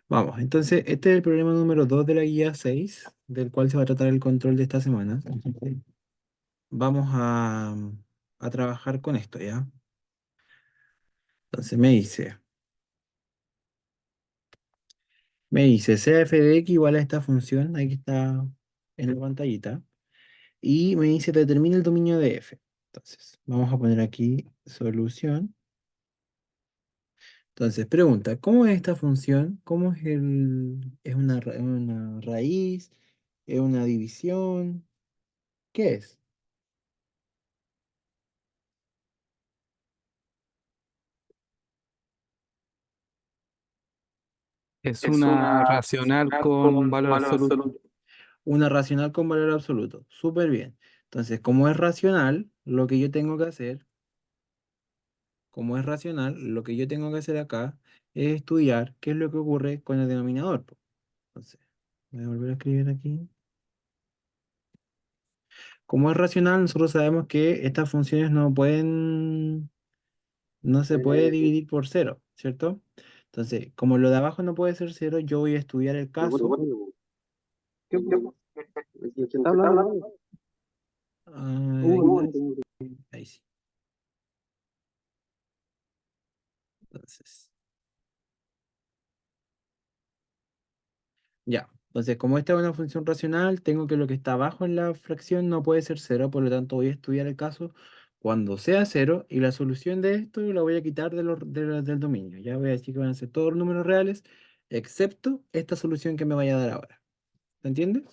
Vamos, entonces este es el problema número 2 de la guía 6, del cual se va a tratar el control de esta semana. Vamos a trabajar con esto, ¿ya? Entonces me dice CF de x igual a esta función, aquí está en la pantallita, y me dice determina el dominio de f. Entonces, vamos a poner aquí solución. Entonces, pregunta, ¿cómo es esta función? ¿Cómo es es una raíz? ¿Es una división? ¿Qué es? Es Es una una racional racional con con valor valor absoluto. absoluto. Una racional con valor absoluto. Súper bien. Entonces, como es racional, lo que yo tengo que hacer, como es racional, lo que yo tengo que hacer acá es estudiar qué es lo que ocurre con el denominador, po. Entonces, voy a volver a escribir aquí. Como es racional, nosotros sabemos que estas funciones no se puede dividir por cero, ¿cierto? Entonces, como lo de abajo no puede ser cero, yo voy a estudiar el Pero caso. ¿qué, ¿de qué está hablando? Ahí, No entiendo. ahí sí. Entonces, ya. Entonces, como esta es una función racional, tengo que lo que está abajo en la fracción no puede ser cero, por lo tanto voy a estudiar el caso cuando sea cero y la solución de esto la voy a quitar del dominio. Ya voy a decir que van a ser todos los números reales, excepto esta solución que me vaya a dar ahora. ¿Se entiende?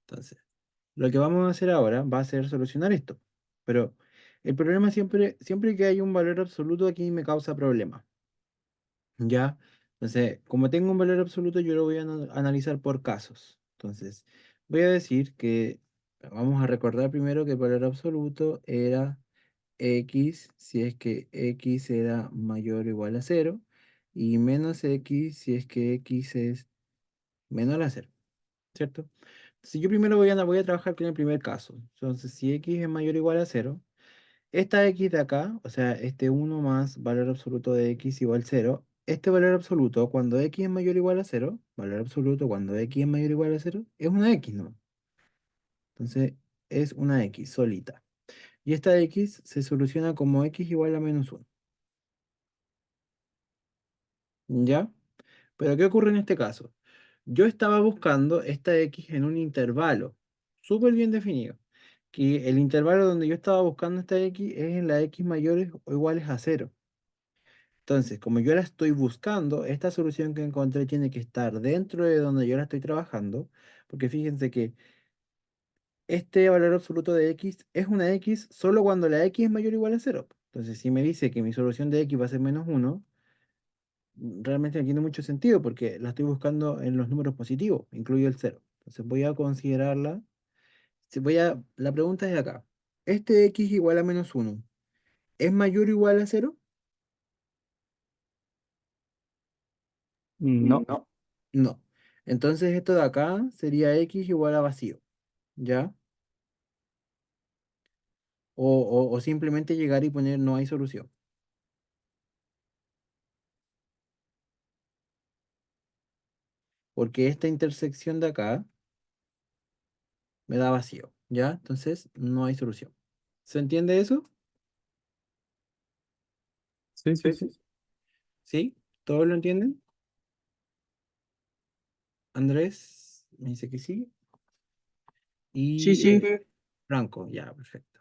Entonces, lo que vamos a hacer ahora va a ser solucionar esto. Pero el problema siempre que hay un valor absoluto aquí me causa problema. ¿Ya? Entonces, como tengo un valor absoluto, yo lo voy a analizar por casos. Entonces, voy a decir que vamos a recordar primero que el valor absoluto era x si es que x era mayor o igual a cero y menos x si es que x es menor a cero, ¿cierto? Entonces, yo primero voy a trabajar con el primer caso. Entonces, si x es mayor o igual a cero, esta x de acá, o sea, este uno más valor absoluto de x igual cero, este valor absoluto cuando x es mayor o igual a cero, valor absoluto cuando x es mayor o igual a cero, es una x, ¿no? Entonces es una x solita. Y esta x se soluciona como x igual a menos uno. ¿Ya? Pero ¿qué ocurre en este caso? Yo estaba buscando esta x en un intervalo súper bien definido. Que el intervalo donde yo estaba buscando esta x es en la x mayores o iguales a cero. Entonces, como yo la estoy buscando, esta solución que encontré tiene que estar dentro de donde yo la estoy trabajando, porque fíjense que este valor absoluto de x es una x solo cuando la x es mayor o igual a cero. Entonces, si me dice que mi solución de x va a ser menos uno, realmente no tiene mucho sentido porque la estoy buscando en los números positivos, incluyo el cero. Entonces, voy a considerarla. La pregunta es acá. ¿Este x igual a menos uno es mayor o igual a cero? No, No. No. Entonces esto de acá sería x igual a vacío, ¿ya? O simplemente llegar y poner no hay solución, porque esta intersección de acá me da vacío, ¿ya? Entonces no hay solución. ¿Se entiende eso? sí, sí, Sí, sí. sí. ¿Sí? ¿Todos lo entienden? Andrés me dice que sí. Sí, Y sí. Franco, ya, perfecto.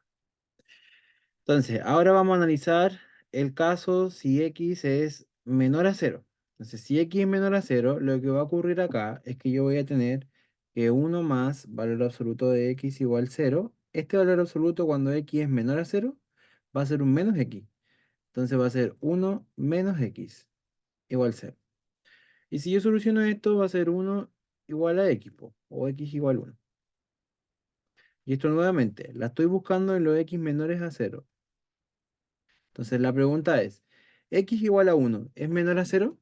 Entonces, ahora vamos a analizar el caso si x es menor a cero. Entonces, si x es menor a cero, lo que va a ocurrir acá es que yo voy a tener que uno más valor absoluto de x igual cero. Este valor absoluto cuando x es menor a cero va a ser un menos x. Entonces va a ser uno menos x igual cero. Y si yo soluciono esto, va a ser uno igual a x, po, o x igual uno. Y esto nuevamente, la estoy buscando en los x menores a cero. Entonces la pregunta es, ¿x igual a uno es menor a cero?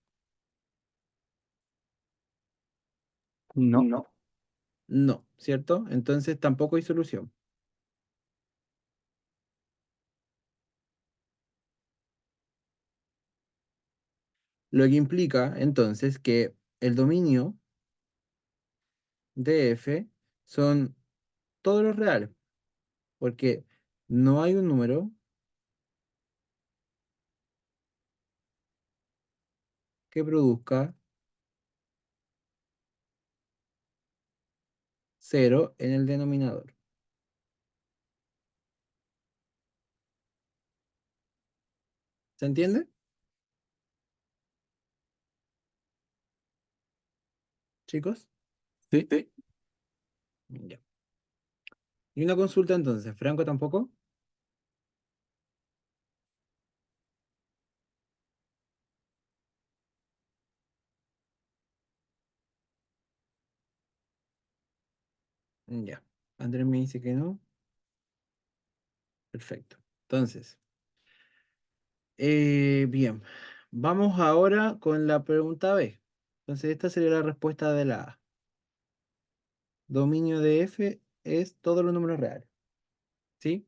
No. No. No, ¿cierto? Entonces tampoco hay solución. Lo que implica entonces que el dominio de f son todos los reales, porque no hay un número que produzca cero en el denominador. ¿Se entiende, chicos? Sí. Ya. Y una consulta entonces, ¿Franco tampoco? Ya. Andrés me dice que no. Perfecto. Entonces, bien. Vamos ahora con la pregunta B. Entonces, esta sería la respuesta de la A. Dominio de F es todos los números reales. ¿Sí?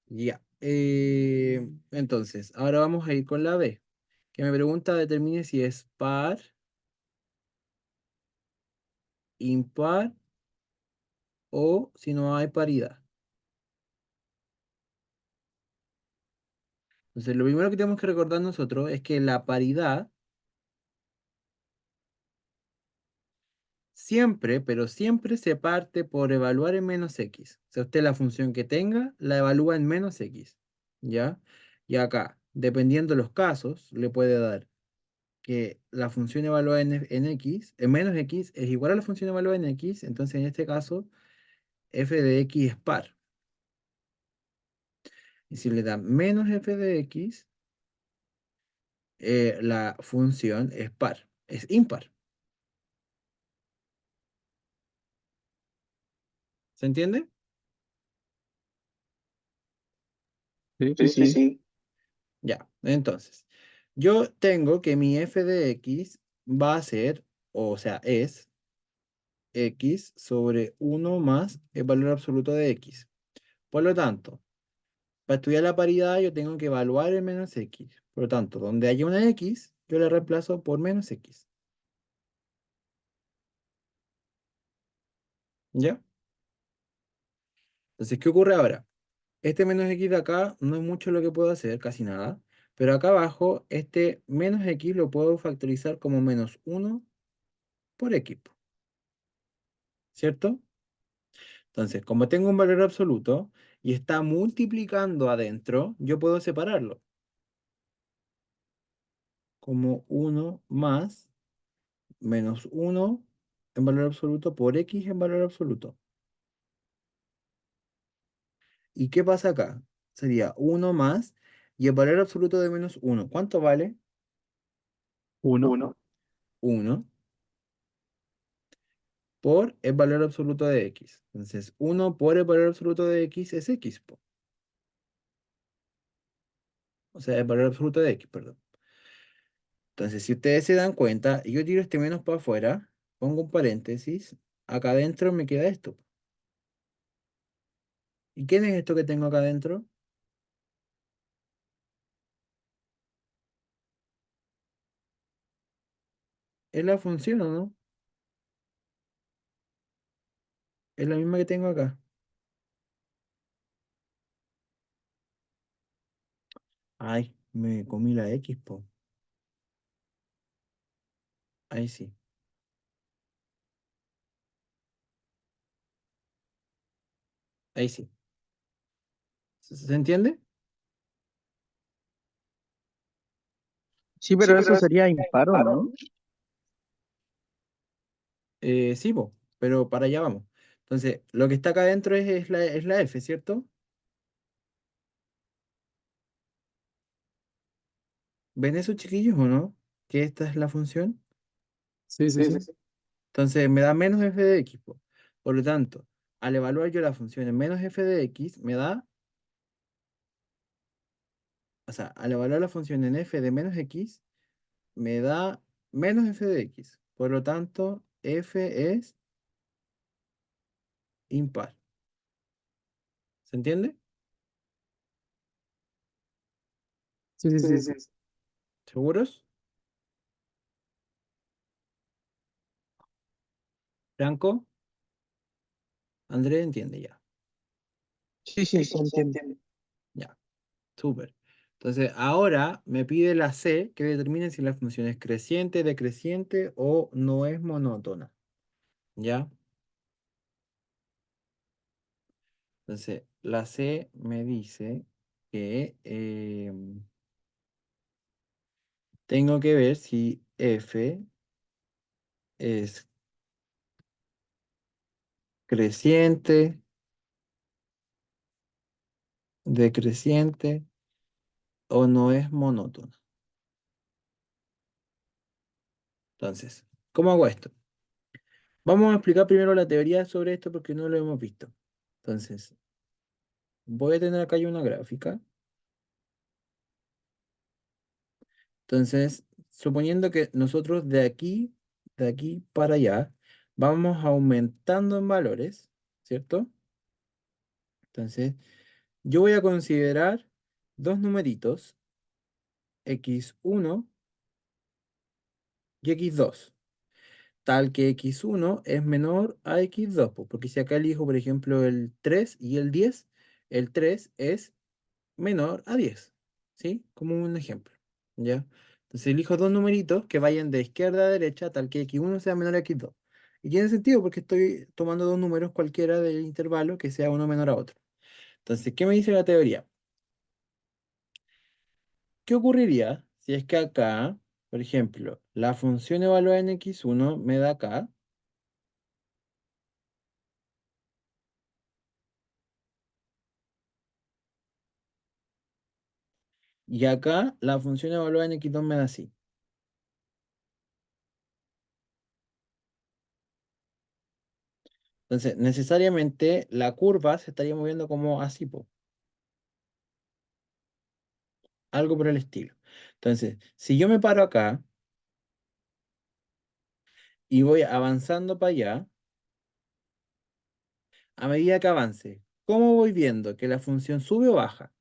Ya. Entonces, ahora vamos a ir con la B, que me pregunta, determine si es par, impar o si no hay paridad. Entonces, lo primero que tenemos que recordar nosotros es que la paridad siempre, pero siempre se parte por evaluar en menos x. O sea, usted la función que tenga, la evalúa en menos x. ¿Ya? Y acá, dependiendo de los casos, le puede dar que la función evaluada en x, en menos x, es igual a la función evaluada en x. Entonces, en este caso, f de x es par. Y si le da menos f de x, la función es par, es impar. ¿Se entiende? Sí, sí, sí. Ya, entonces, yo tengo que mi f de x va a ser, o sea, es x sobre uno más el valor absoluto de x. Por lo tanto, para estudiar la paridad yo tengo que evaluar el menos x. Por lo tanto, donde haya una x, yo la reemplazo por menos x. ¿Ya? Entonces, ¿qué ocurre ahora? Este menos x de acá no es mucho lo que puedo hacer, casi nada. Pero acá abajo, este menos x lo puedo factorizar como menos uno por x, ¿cierto? Entonces, como tengo un valor absoluto y está multiplicando adentro, yo puedo separarlo como uno más menos uno en valor absoluto por x en valor absoluto. ¿Y qué pasa acá? Sería uno más y el valor absoluto de menos uno. ¿Cuánto vale? Uno. Uno por el valor absoluto de x. Entonces, uno por el valor absoluto de x es x, po. O sea, el valor absoluto de x, perdón. Entonces, si ustedes se dan cuenta, yo tiro este menos para afuera, pongo un paréntesis, acá adentro me queda esto. ¿Y quién es esto que tengo acá adentro? Es la función, ¿o no? Es la misma que tengo acá. Ay, me comí la x, po. Ahí sí, ahí sí. ¿Se entiende? Sí, pero eso sería impar, ¿o no? Sí, po, pero para allá vamos. Entonces, lo que está acá adentro es la f, ¿cierto? ¿Ven esos chiquillos o no? Que esta es la función. Sí, sí, sí. Entonces me da menos f de x, po. Por lo tanto, al evaluar yo la función en menos f de x, me da, o sea, al evaluar la función en f de menos x, me da menos f de x. Por lo tanto, f es impar. ¿Se entiende? Sí, sí, sí, sí. ¿Seguros? Franco, Andrés entiende ya. Sí, sí, se entiende. Ya, súper. Entonces, ahora me pide la C que determine si la función es creciente, decreciente o no es monótona. ¿Ya? Entonces, la C me dice que tengo que ver si F es creciente, decreciente o no es monótona. Entonces, ¿cómo hago esto? Vamos a explicar primero la teoría sobre esto porque no lo hemos visto. Entonces, voy a tener acá ya una gráfica. Entonces, suponiendo que nosotros de aquí para allá, vamos aumentando en valores, ¿cierto? Entonces, yo voy a considerar dos numeritos, x1 y x2, tal que x1 es menor a x2, pues, porque si acá elijo, por ejemplo, el 3 y el 3 es menor a 10, ¿sí? Como un ejemplo, ¿ya? Entonces elijo dos numeritos que vayan de izquierda a derecha, tal que x1 sea menor a x2. Y tiene sentido porque estoy tomando dos números cualquiera del intervalo que sea uno menor a otro. Entonces, ¿qué me dice la teoría? ¿Qué ocurriría si es que acá, por ejemplo, la función evaluada en x1 me da acá, y acá la función evaluada en x2 me da así? Entonces, necesariamente la curva se estaría moviendo como así, po, algo por el estilo. Entonces, si yo me paro acá y voy avanzando para allá, a medida que avance, ¿cómo voy viendo que la función sube o baja?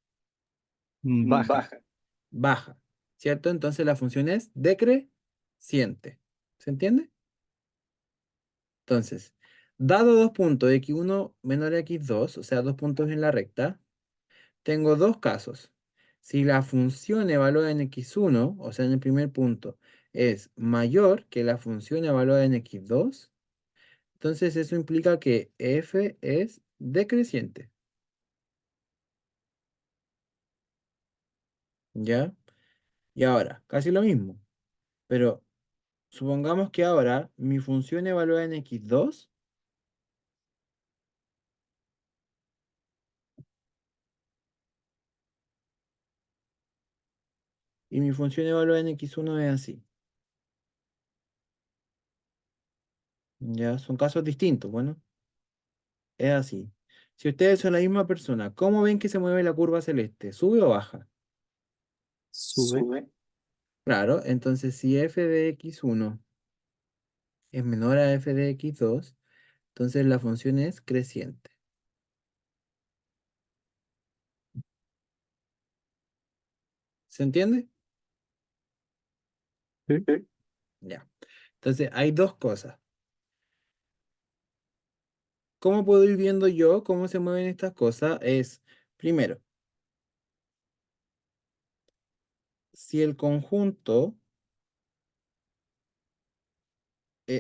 Baja. Baja. Baja, ¿cierto? Entonces la función es decreciente. ¿Se entiende? Entonces, dado dos puntos x1 menor a x2, o sea, dos puntos en la recta, tengo dos casos. Si la función evaluada en x1, o sea, en el primer punto, es mayor que la función evaluada en x2, entonces eso implica que f es decreciente, ¿ya? Y ahora, casi lo mismo, pero supongamos que ahora mi función evaluada en x2 y mi función evaluada en x1 es así, ¿ya? Son casos distintos, bueno, es así. Si ustedes son la misma persona, ¿cómo ven que se mueve la curva celeste? ¿Sube o baja? Sube. Sube. Claro, entonces si f de x1 es menor a f de x2, entonces la función es creciente. ¿Se entiende? Sí. Sí. Ya. Entonces hay dos cosas. ¿Cómo puedo ir viendo yo cómo se mueven estas cosas? Es, primero, si el conjunto,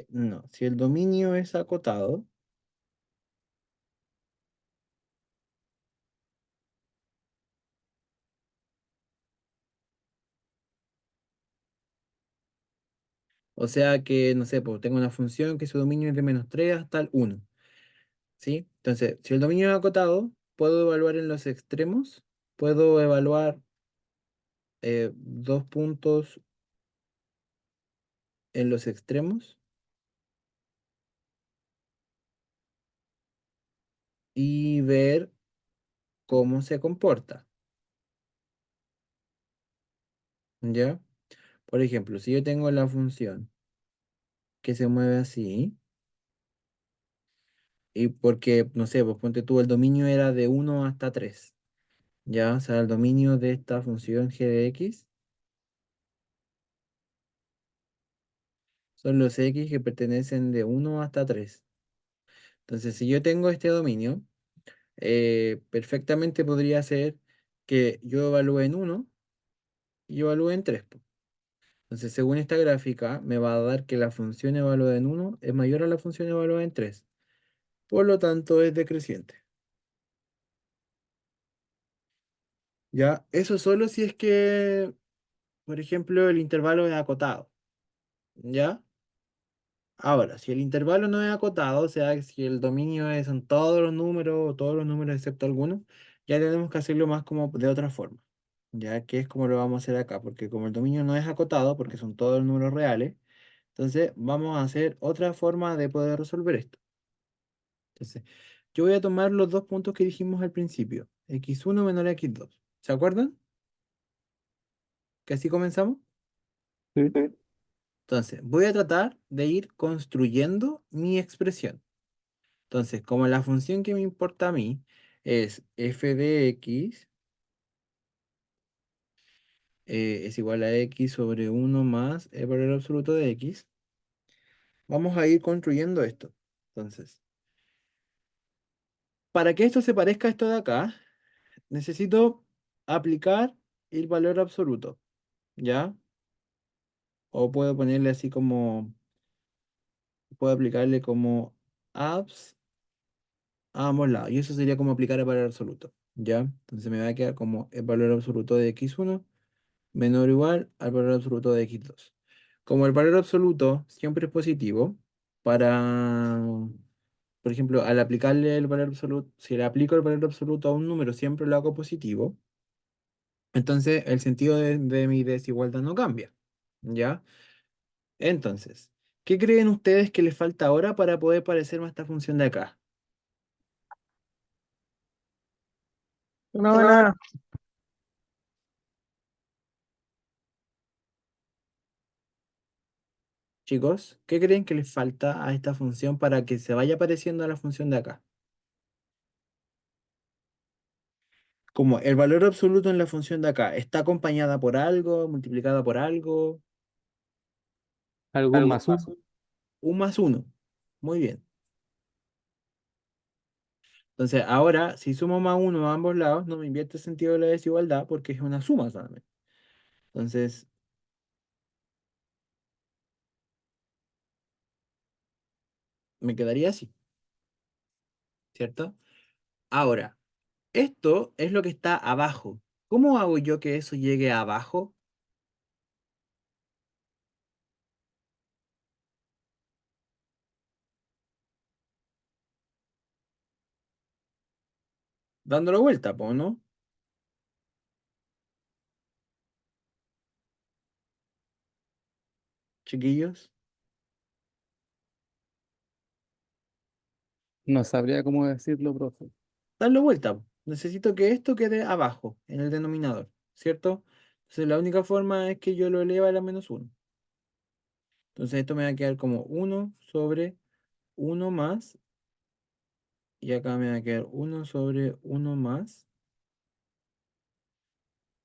no, si el dominio es acotado, o sea que, no sé, pues tengo una función que su dominio es de -3 hasta el 1, ¿sí? Entonces, si el dominio es acotado, puedo evaluar en los extremos, puedo evaluar dos puntos en los extremos y ver cómo se comporta, ¿ya? Por ejemplo, si yo tengo la función que se mueve así, y porque, no sé, pues ponte tú, el dominio era de 1 hasta 3, ¿ya? O sea, el dominio de esta función g de x son los x que pertenecen de 1 hasta 3. Entonces, si yo tengo este dominio, perfectamente podría ser que yo evalúe en uno y yo evalúe en 3. Entonces, según esta gráfica, me va a dar que la función evaluada en uno es mayor a la función evaluada en 3. Por lo tanto, es decreciente. Ya, eso solo si es que, por ejemplo, el intervalo es acotado. ¿Ya? Ahora, si el intervalo no es acotado, o sea, si el dominio son todos los números, o todos los números excepto algunos, ya tenemos que hacerlo más como de otra forma. Ya que es como lo vamos a hacer acá, porque como el dominio no es acotado, porque son todos los números reales, entonces vamos a hacer otra forma de poder resolver esto. Entonces, yo voy a tomar los dos puntos que dijimos al principio, x1 menor a x2. ¿Se acuerdan? Que así comenzamos. Sí. Sí. Entonces, voy a tratar de ir construyendo mi expresión. Entonces, como la función que me importa a mí es f de x es igual a x sobre uno más el valor absoluto de x, vamos a ir construyendo esto. Entonces, para que esto se parezca a esto de acá, necesito aplicar el valor absoluto, ¿ya? O puedo ponerle así como, puedo aplicarle como abs a ambos lados. Y eso sería como aplicar el valor absoluto, ¿ya? Entonces me va a quedar como el valor absoluto de x1 menor o igual al valor absoluto de x2. Como el valor absoluto siempre es positivo, para, por ejemplo, al aplicarle el valor absoluto, si le aplico el valor absoluto a un número, siempre lo hago positivo, entonces el sentido de mi desigualdad no cambia, ¿ya? Entonces, ¿qué creen ustedes que les falta ahora para poder parecerme a esta función de acá? Una buena, Chicos, ¿qué creen que les falta a esta función para que se vaya pareciendo a la función de acá? Como el valor absoluto en la función de acá está acompañada por algo, multiplicada por algo, algún algo más más uno. un más uno. Muy bien. Entonces, ahora, si sumo más uno a ambos lados, no me invierte el sentido de la desigualdad porque es una suma solamente. Entonces, me quedaría así, ¿cierto? Ahora, esto es lo que está abajo. ¿Cómo hago yo que eso llegue abajo? Dándolo vuelta, po, ¿no? Chiquillos. No sabría cómo decirlo, profe. Darlo vuelta, po. Necesito que esto quede abajo, en el denominador, ¿cierto? Entonces, la única forma es que yo lo eleve a la menos uno. Entonces esto me va a quedar como uno sobre uno más, y acá me va a quedar uno sobre uno más.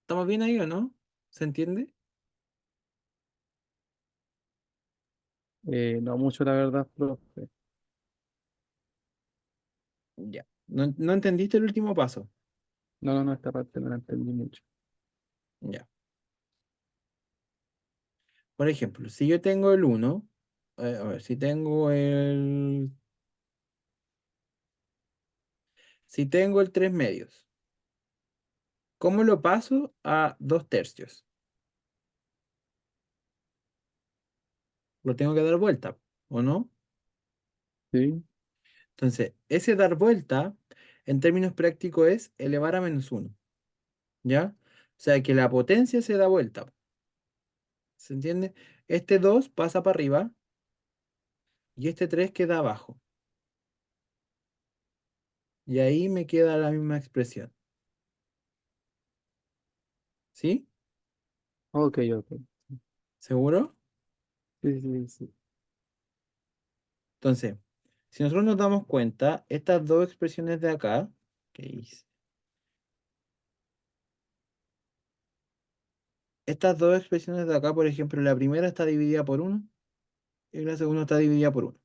¿Estamos bien ahí o no? ¿Se entiende? No mucho, la verdad, profe. Ya. ¿No entendiste el último paso? No, esta parte no la entendí mucho. Ya. Por ejemplo, si yo tengo el uno, a ver, si tengo el 3 medios, ¿cómo lo paso a 2 tercios? Lo tengo que dar vuelta, ¿o no? Sí, Entonces, ese dar vuelta, en términos prácticos, es elevar a menos uno. ¿Ya? O sea que la potencia se da vuelta. ¿Se entiende? Este 2 pasa para arriba y este 3 queda abajo. Y ahí me queda la misma expresión. ¿Sí? ok. ¿Seguro? Sí. Entonces, si nosotros nos damos cuenta, estas dos expresiones de acá, ¿qué hice? Estas dos expresiones de acá, por ejemplo, la primera está dividida por uno y la segunda está dividida por uno.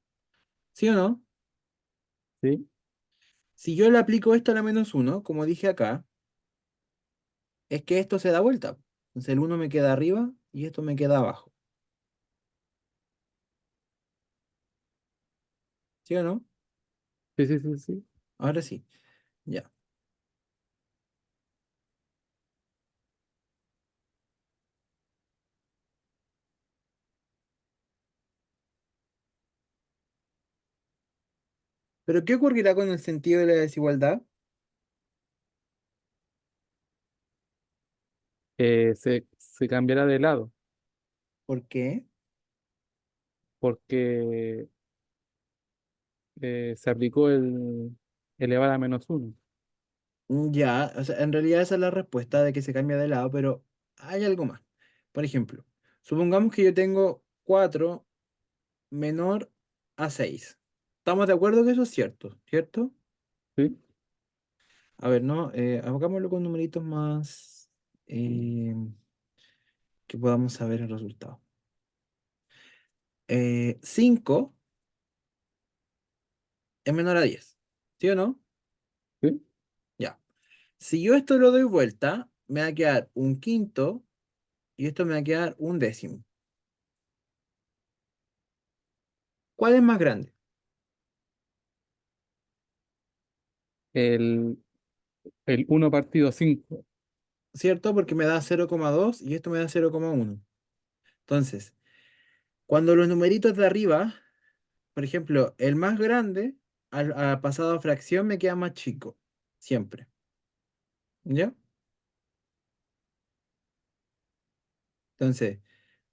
¿Sí o no? Sí, Si yo le aplico esto a la menos uno, como dije acá, es que esto se da vuelta. Entonces el uno me queda arriba y esto me queda abajo. ¿Sí o no? sí, sí, sí, sí. Ahora sí, ya. Pero ¿qué ocurrirá con el sentido de la desigualdad? Se cambiará de lado, ¿Por qué? porque se aplicó el elevar a menos uno. Ya, o sea, en realidad esa es la respuesta de que se cambia de lado, pero hay algo más. Por ejemplo, supongamos que yo tengo 4 menor a 6. ¿Estamos de acuerdo que eso es cierto? ¿Cierto? ¿Sí? A ver, no, hagámoslo con numeritos más eh, que podamos saber el resultado. 5 es menor a 10. ¿Sí o no? ¿Sí? Ya. Si yo esto lo doy vuelta, me va a quedar un quinto y esto me va a quedar un décimo. ¿Cuál es más grande? El, el uno partido 5. ¿Cierto? Porque me da 0,2 y esto me da 0,1. Entonces, cuando los numeritos de arriba, por ejemplo, el más grande, al pasado a fracción me queda más chico. Siempre. ¿Ya? Entonces,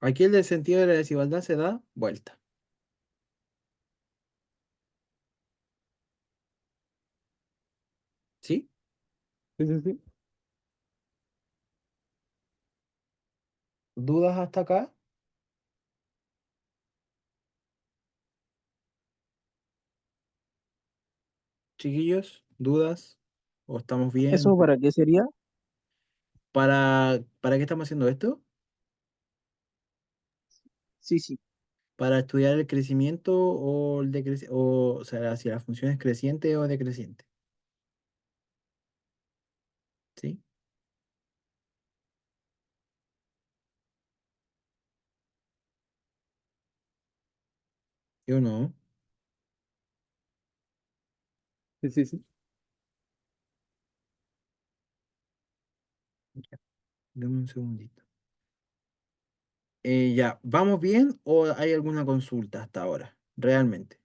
aquí el del sentido de la desigualdad se da vuelta. ¿Sí? Sí, sí, sí. ¿Dudas hasta acá, chiquillos? ¿Dudas? ¿O estamos bien? ¿Eso para qué sería? ¿Para qué estamos haciendo esto? Sí, sí. Para estudiar el crecimiento o el decreciente, o sea, si la función es creciente o decreciente. ¿Sí? Yo no. Sí, sí, sí. Dame un segundito. Ya, ¿vamos bien o hay alguna consulta hasta ahora? Realmente.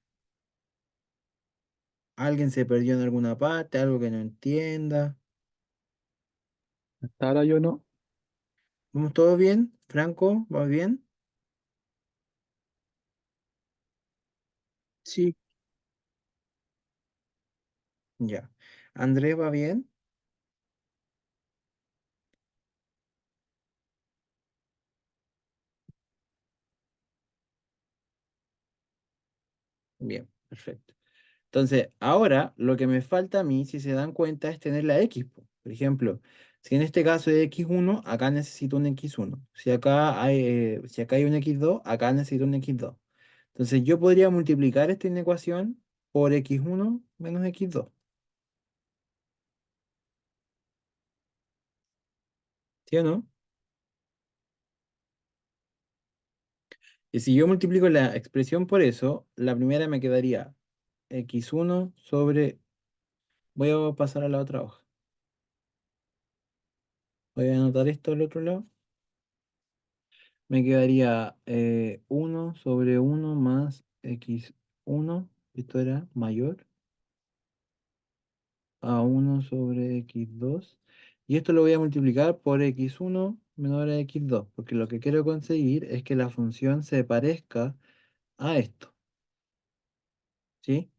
¿Alguien se perdió en alguna parte? ¿Algo que no entienda? Hasta ahora yo no. ¿Vamos todos bien? ¿Franco? ¿Va bien? Sí, Ya. ¿Andrés va bien? Bien, perfecto. Entonces, ahora lo que me falta a mí, si se dan cuenta, es tener la X, po. Por ejemplo, si en este caso es X1, acá necesito un X1. Si acá hay un X2, acá necesito un X2. Entonces, yo podría multiplicar esta inecuación por X1 menos X2. ¿Sí o no? Y si yo multiplico la expresión por eso, la primera me quedaría X1 sobre... Voy a pasar a la otra hoja. Voy a anotar esto al otro lado. Me quedaría 1 sobre 1 más X1. Esto era mayor a 1 sobre X2. Y esto lo voy a multiplicar por X1 menor a X2. Porque lo que quiero conseguir es que la función se parezca a esto. ¿Sí?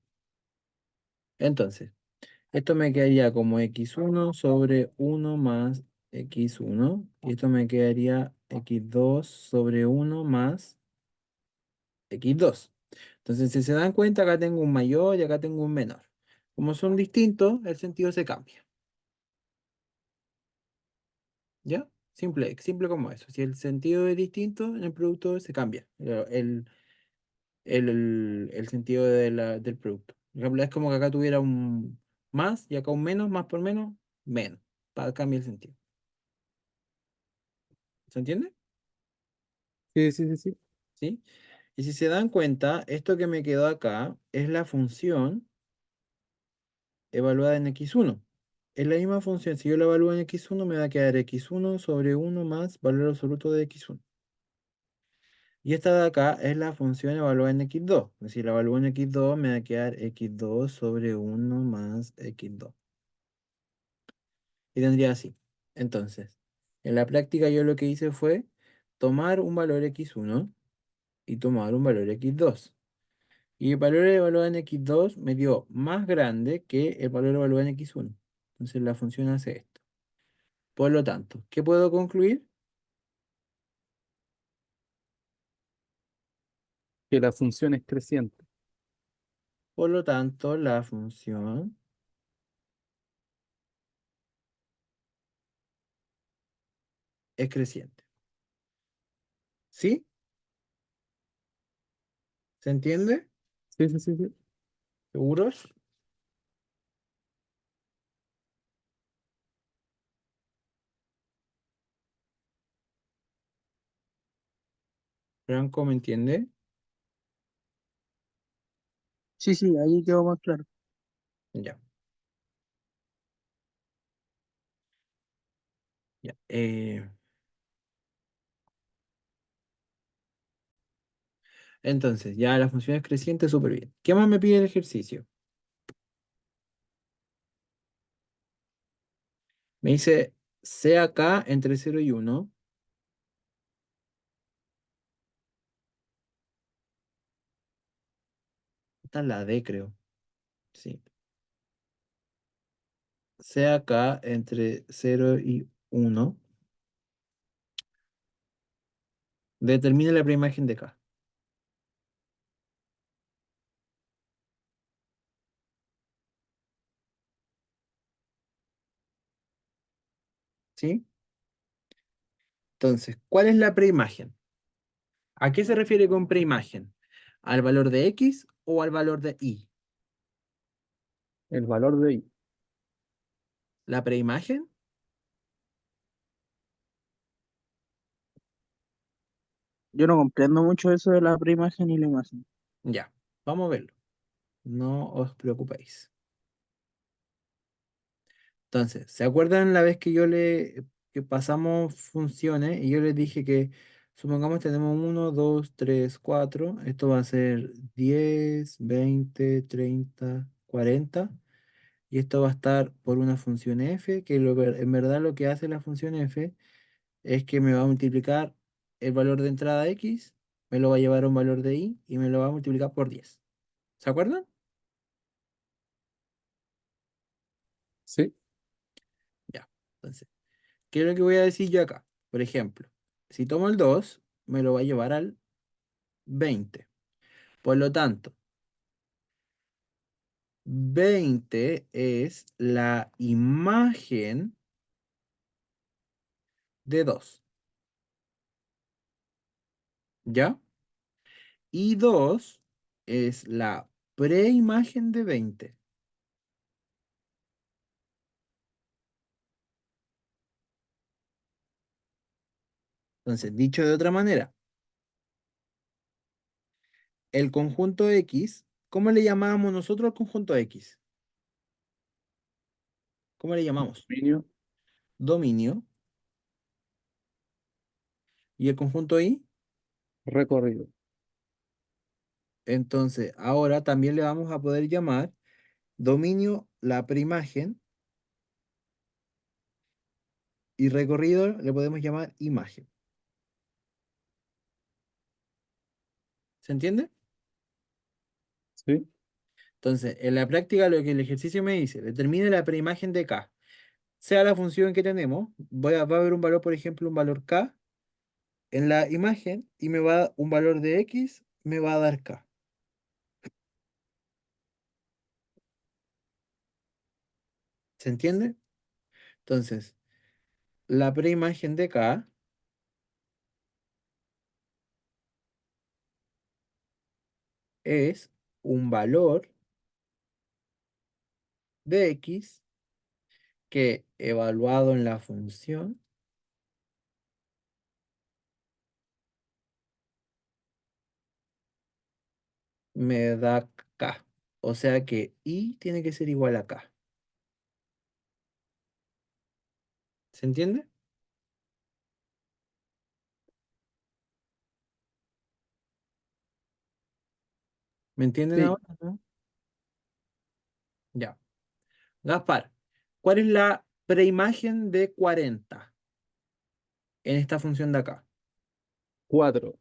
Entonces, esto me quedaría como X1 sobre 1 más X1. Y esto me quedaría X2 sobre 1 más X2. Entonces, si se dan cuenta, acá tengo un mayor y acá tengo un menor. Como son distintos, el sentido se cambia. ¿Ya? Simple, simple como eso. Si el sentido es distinto, en el producto se cambia el sentido del producto. Por ejemplo, es como que acá tuviera un más y acá un menos, más por menos, menos. Para cambiar el sentido. ¿Se entiende? Sí, sí, sí, sí. ¿Sí? Y si se dan cuenta, esto que me quedó acá es la función evaluada en x1. Es la misma función. Si yo la evalúo en x1, me va a quedar x1 sobre 1 más valor absoluto de x1. Y esta de acá es la función evaluada en x2. Si la evalúo en x2, me va a quedar x2 sobre 1 más x2. Y tendría así. Entonces, en la práctica yo lo que hice fue tomar un valor x1 y tomar un valor x2. Y el valor evaluado en x2 me dio más grande que el valor evaluado en x1. Entonces la función hace esto. Por lo tanto, ¿qué puedo concluir? Que la función es creciente. Por lo tanto, la función es creciente. ¿Sí? ¿Se entiende? Sí, sí, sí, sí. ¿Seguros? ¿Franco me entiende? Sí, sí, ahí quedó más claro. Ya, ya. Entonces, ya la función es creciente, súper bien. ¿Qué más me pide el ejercicio? Me dice C acá entre 0 y 1. Esta es la D, creo. Sí. C acá entre 0 y 1. Determine la preimagen de K. ¿Sí? Entonces, ¿cuál es la preimagen? ¿A qué se refiere con preimagen? ¿Al valor de X o al valor de Y? El valor de I. ¿La preimagen? Yo no comprendo mucho eso de la preimagen y la imagen. Ya, vamos a verlo. No os preocupéis. Entonces, ¿se acuerdan la vez que que pasamos funciones y yo les dije que supongamos tenemos 1, 2, 3, 4. Esto va a ser 10, 20, 30, 40. Y esto va a estar por una función f, que en verdad lo que hace la función f es que me va a multiplicar el valor de entrada x, me lo va a llevar a un valor de y me lo va a multiplicar por 10. ¿Se acuerdan? Sí, Ya. Entonces, ¿qué es lo que voy a decir yo acá? Por ejemplo, si tomo el 2 me lo va a llevar al 20. Por lo tanto, 20 es la imagen de 2. ¿Ya? Y 2 es la preimagen de 20. Entonces, dicho de otra manera, el conjunto X, ¿cómo le llamábamos nosotros al conjunto X? ¿Cómo le llamamos? dominio Dominio. ¿Y el conjunto Y? recorrido. Entonces, ahora también le vamos a poder llamar dominio la preimagen y recorrido le podemos llamar imagen. ¿Se entiende? Sí, Entonces, en la práctica lo que el ejercicio me dice, determine la preimagen de K. Sea la función que tenemos, va a haber un valor, por ejemplo, un valor K en la imagen y me va a un valor de X, me va a dar K. ¿Se entiende? Entonces, la preimagen de K es un valor de x que evaluado en la función me da k. O sea que y tiene que ser igual a k. ¿Se entiende? ¿Me entienden Sí, ahora? ¿No? Ya. Gaspar, ¿cuál es la preimagen de 40 en esta función de acá? 4,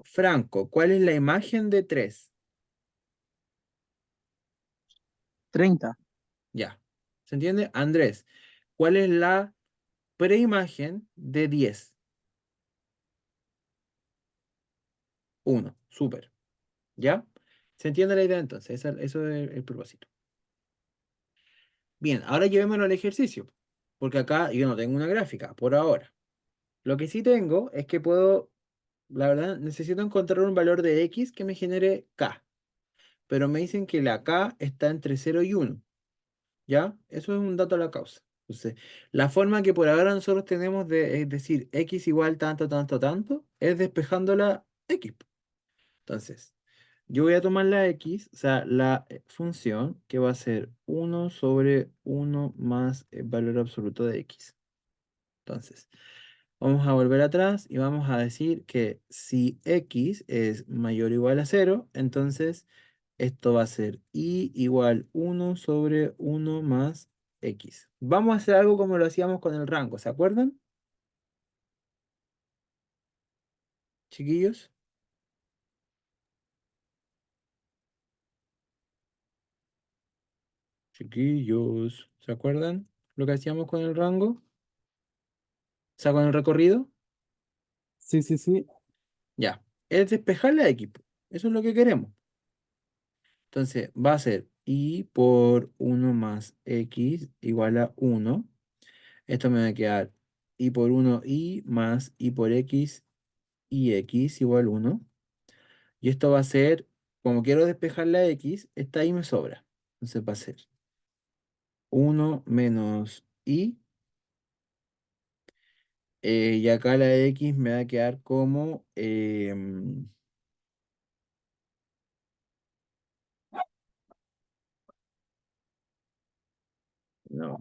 Franco, ¿cuál es la imagen de 3? 30, Ya. ¿Se entiende? Andrés, ¿cuál es la preimagen de 10? 1. Súper. ¿Ya? ¿Se entiende la idea entonces? Eso es el propósito. Bien, ahora llevémoslo al ejercicio, porque acá yo no tengo una gráfica por ahora. Lo que sí tengo es que puedo, la verdad, necesito encontrar un valor de x que me genere k, pero me dicen que la k está entre 0 y 1. ¿Ya? Eso es un dato a la causa. Entonces, la forma que por ahora nosotros tenemos de es decir x igual tanto, tanto, tanto, es despejando la x. Entonces, yo voy a tomar la x, o sea, la función que va a ser 1/1 más el valor absoluto de x. Entonces, vamos a volver atrás y vamos a decir que si x es mayor o igual a 0, entonces esto va a ser y igual 1/1 más x. Vamos a hacer algo como lo hacíamos con el rango, ¿se acuerdan, chiquillos? Chiquillos, ¿se acuerdan lo que hacíamos con el rango? O sea, con el recorrido. sí, sí, sí. Ya, es despejar la x, po. Eso es lo que queremos. Entonces va a ser y por 1 más x igual a 1. Esto me va a quedar y por 1 y más y por x y x igual 1. Y esto va a ser, como quiero despejar la x, esta y me sobra. Entonces va a ser 1 menos y. Y acá la x me va a quedar como... no,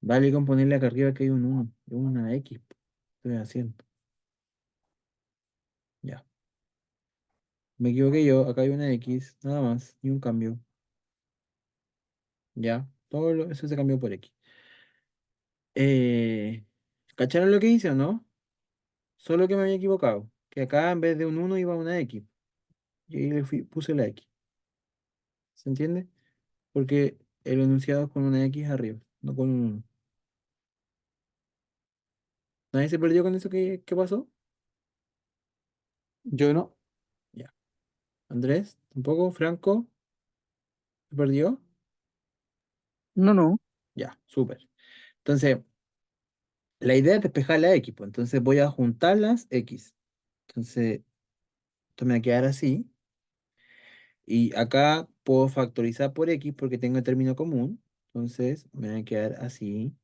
vale con ponerle acá arriba que hay un 1, una x. Estoy haciendo. Ya. Me equivoqué yo, acá hay una x, nada más, y un cambio. Ya, eso se cambió por x. Eh, ¿Cacharon lo que hice o no? Solo que me había equivocado. Que acá en vez de un 1 iba una x. Y ahí puse la x. ¿Se entiende? Porque el enunciado es con una x arriba, no con un 1. ¿Nadie se perdió con eso que pasó? Yo no. Ya. Andrés, tampoco. Franco, ¿se perdió? No, no. Ya, súper. Entonces, la idea es despejar la x, pues. Entonces voy a juntar las x. Entonces, esto me va a quedar así. Y acá puedo factorizar por x porque tengo el término común. Entonces me va a quedar así.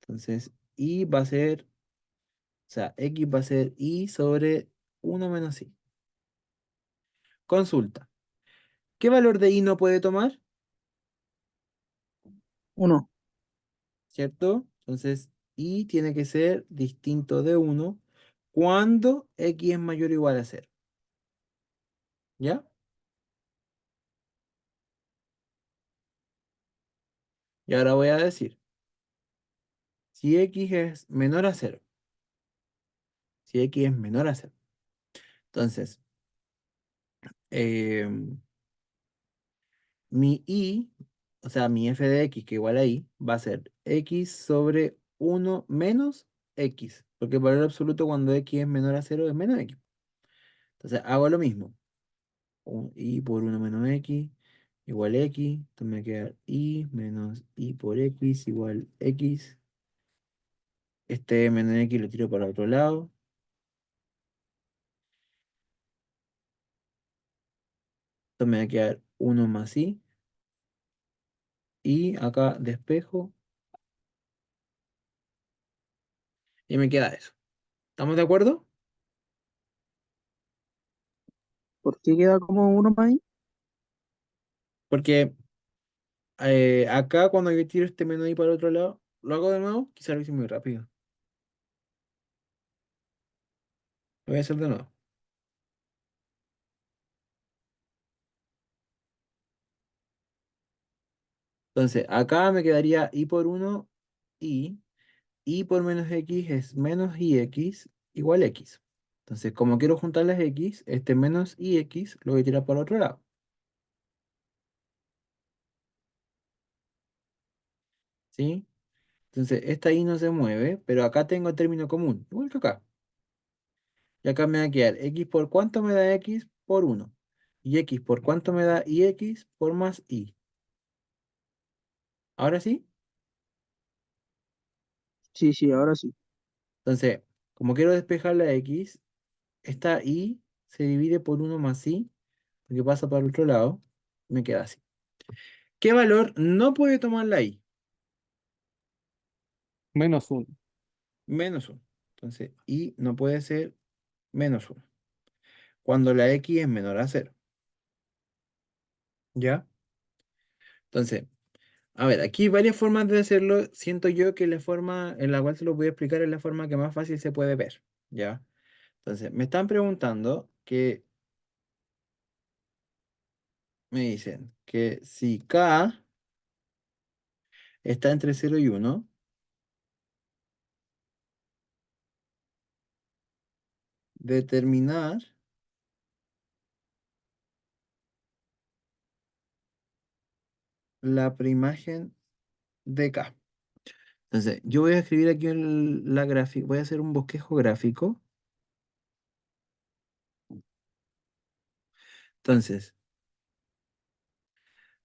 Entonces, y va a ser, o sea, x va a ser y sobre 1 menos y. Consulta. ¿Qué valor de y no puede tomar? 1. ¿Cierto? Entonces, y tiene que ser distinto de 1 cuando x es mayor o igual a 0. ¿Ya? Y ahora voy a decir, si x es menor a 0, si x es menor a 0, entonces, em, mi y, o sea, mi f de x, que igual a y, va a ser x sobre 1 menos x, porque el valor absoluto cuando x es menor a 0 es menos x. Entonces hago lo mismo, y por 1 menos x igual x, entonces me queda y menos y por x igual x. Este menos x lo tiro para otro lado, entonces me va a quedar uno más i, y acá despejo, y me queda eso. ¿Estamos de acuerdo? ¿Por qué queda como uno más ahí? Porque acá cuando yo tiro este menú ahí para el otro lado, lo hago de nuevo, quizá lo hice muy rápido. Lo voy a hacer de nuevo. Entonces, acá me quedaría i por uno y por menos x es menos ix igual x. Entonces, como quiero juntar las x, este menos ix lo voy a tirar para el otro lado. ¿Sí? Entonces, esta i no se mueve, pero acá tengo el término común, igual que acá. Y acá me va a quedar x por cuánto me da x por uno. Y x por cuánto me da ix por más i. ¿Ahora sí? Sí, sí, ahora sí. Entonces, como quiero despejar la x, esta i se divide por uno más i, porque pasa para el otro lado, me queda así. ¿Qué valor no puede tomar la i? -1. Menos uno. Entonces, i no puede ser menos uno. Cuando la x es menor a cero. ¿Ya? Entonces, a ver, aquí hay varias formas de hacerlo. Siento yo que la forma en la cual se lo voy a explicar es la forma que más fácil se puede ver. ¿Ya? Entonces, me están preguntando que me dicen que si k está entre cero y uno, determinar la preimagen de k. Entonces, yo voy a escribir aquí en la gráfica, voy a hacer un bosquejo gráfico. Entonces,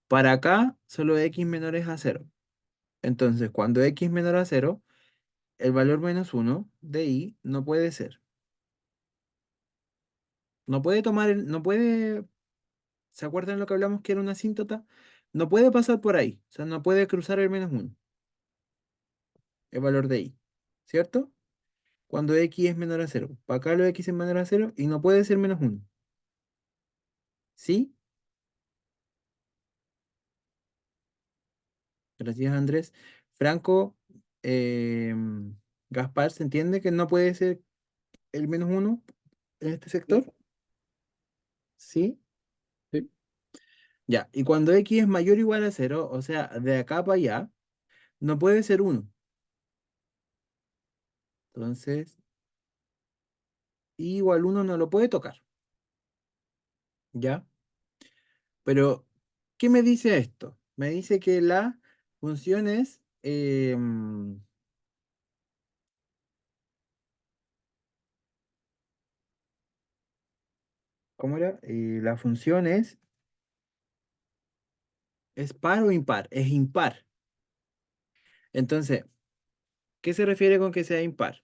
para acá, solo x menor es a cero. Entonces, cuando x menor a cero, el valor menos uno de i no puede ser. No puede tomar no puede, ¿se acuerdan lo que hablamos que era una asíntota? No puede pasar por ahí, o sea, no puede cruzar el menos uno, el valor de i, ¿cierto? Cuando x es menor a cero. Para acá lo x es menor a cero y no puede ser menos uno. ¿Sí? Gracias, Andrés. Franco, Gaspar, ¿se entiende que no puede ser el menos uno en este sector? ¿Sí? Sí. Ya, y cuando x es mayor o igual a cero, o sea, de acá para allá, no puede ser uno. Entonces, i igual uno no lo puede tocar, ¿ya? Pero, ¿qué me dice esto? Me dice que la función es, ¿cómo era? La función es par o impar, es impar. Entonces, ¿qué se refiere con que sea impar?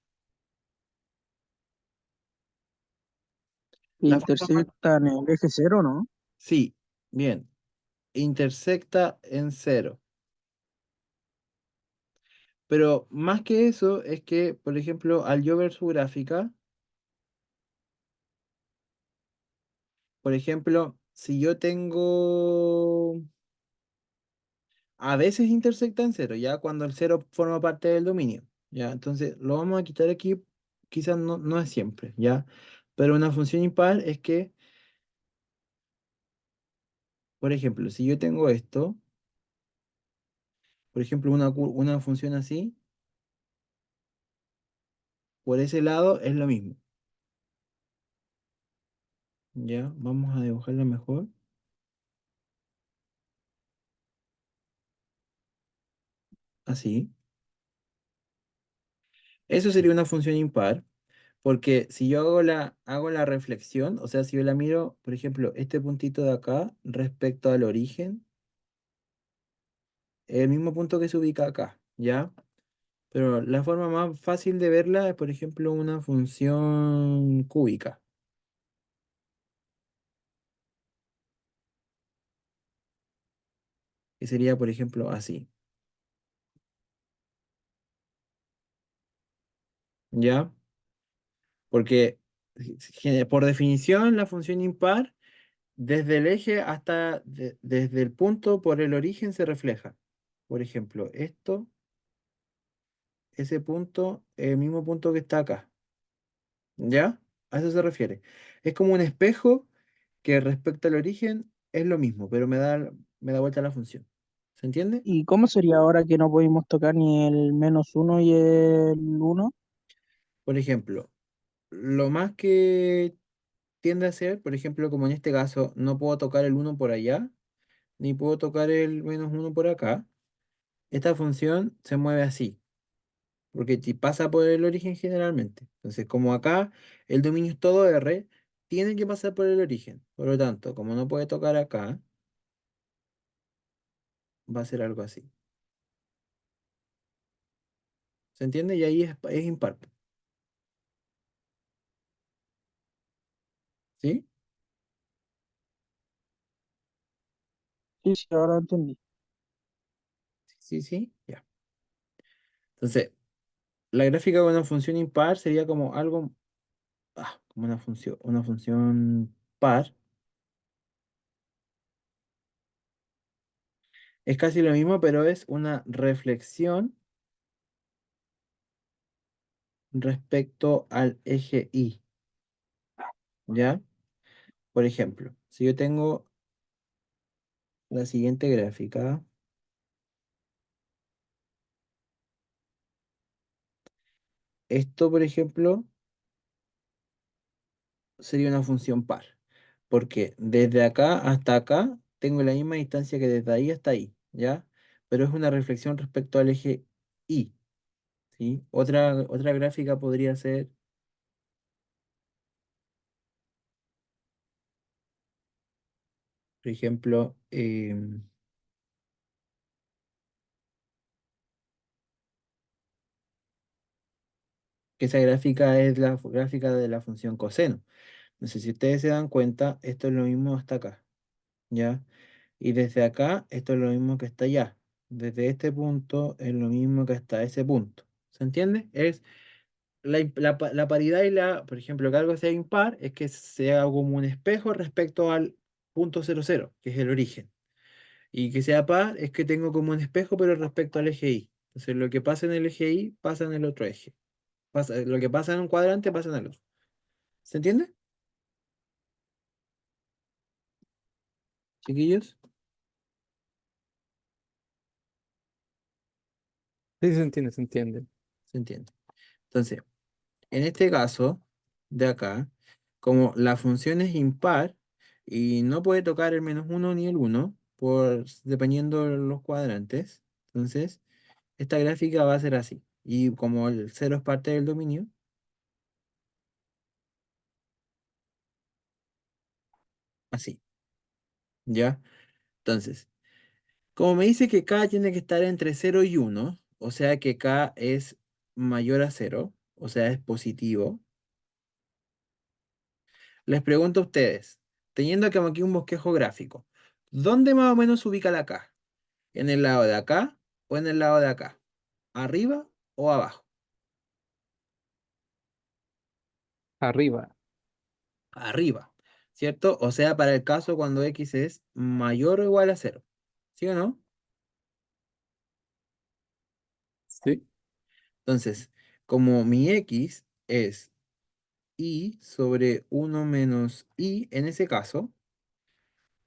La forma más... Intersecta en el eje cero, ¿no? Sí, bien, intersecta en cero. Pero más que eso, es que, por ejemplo, al yo ver su gráfica, por ejemplo, si yo tengo... A veces intersecta en cero, ya cuando el cero forma parte del dominio, ya. Entonces, lo vamos a quitar aquí, quizás no es siempre, ya. Pero una función impar es que, por ejemplo, si yo tengo esto, por ejemplo, una función así, por ese lado es lo mismo. Ya, vamos a dibujarla mejor. Así. Eso sería una función impar, porque si yo hago la reflexión, o sea, si yo la miro, por ejemplo, este puntito de acá respecto al origen, es el mismo punto que se ubica acá, ¿ya? Pero la forma más fácil de verla es, por ejemplo, una función cúbica. que sería, por ejemplo, así, ¿ya? Porque por definición la función impar, desde el eje hasta, desde el punto por el origen se refleja. Por ejemplo, esto, ese punto, el mismo punto que está acá, ¿ya? A eso se refiere. Es como un espejo que respecto al origen es lo mismo, pero me da vuelta la función. ¿Se entiende? ¿Y cómo sería ahora que no podemos tocar ni el -1 y el 1? Por ejemplo, lo más que tiende a ser, por ejemplo, como en este caso, no puedo tocar el uno por allá, ni puedo tocar el -1 por acá. Esta función se mueve así, porque pasa por el origen generalmente. Entonces, como acá el dominio es todo R, tiene que pasar por el origen. Por lo tanto, como no puede tocar acá, va a ser algo así. ¿Se entiende? Y ahí es impar. ¿Sí? Sí, sí, ahora entendí. Sí, sí, ya. Entonces, la gráfica de una función impar sería como algo, como una función par. Es casi lo mismo, pero es una reflexión respecto al eje Y, ¿ya? Por ejemplo, si yo tengo la siguiente gráfica, esto, por ejemplo, sería una función par, porque desde acá hasta acá tengo la misma distancia que desde ahí hasta ahí, ¿ya? Pero es una reflexión respecto al eje Y, ¿sí? Otra gráfica podría ser, por ejemplo, que esa gráfica es la gráfica de la función coseno. No sé si ustedes se dan cuenta, esto es lo mismo hasta acá, ¿ya? Y desde acá, esto es lo mismo que hasta allá. Desde este punto es lo mismo que hasta ese punto. ¿Se entiende? Es la paridad por ejemplo, que algo sea impar, es que sea como un espejo respecto al punto 00 que es el origen. Y que sea par es que tengo como un espejo, pero respecto al eje Y. Entonces, lo que pasa en el eje Y pasa en el otro eje. Lo que pasa en un cuadrante pasa en el otro. ¿Se entiende, chiquillos? Sí, se entiende, se entiende. Se entiende. Entonces, en este caso de acá, como la función es impar y no puede tocar el -1 ni el uno dependiendo de los cuadrantes, entonces esta gráfica va a ser así. Y como el cero es parte del dominio, así, ¿ya? Entonces, como me dice que K tiene que estar entre cero y uno, o sea que K es mayor a cero, o sea es positivo, les pregunto a ustedes, teniendo como aquí un bosquejo gráfico, ¿dónde más o menos se ubica la K? ¿En el lado de acá o en el lado de acá? ¿Arriba o abajo? Arriba. Arriba, ¿cierto? O sea, para el caso cuando X es mayor o igual a cero. ¿Sí o no? Sí, Entonces, como mi X es Y sobre uno menos Y, en ese caso,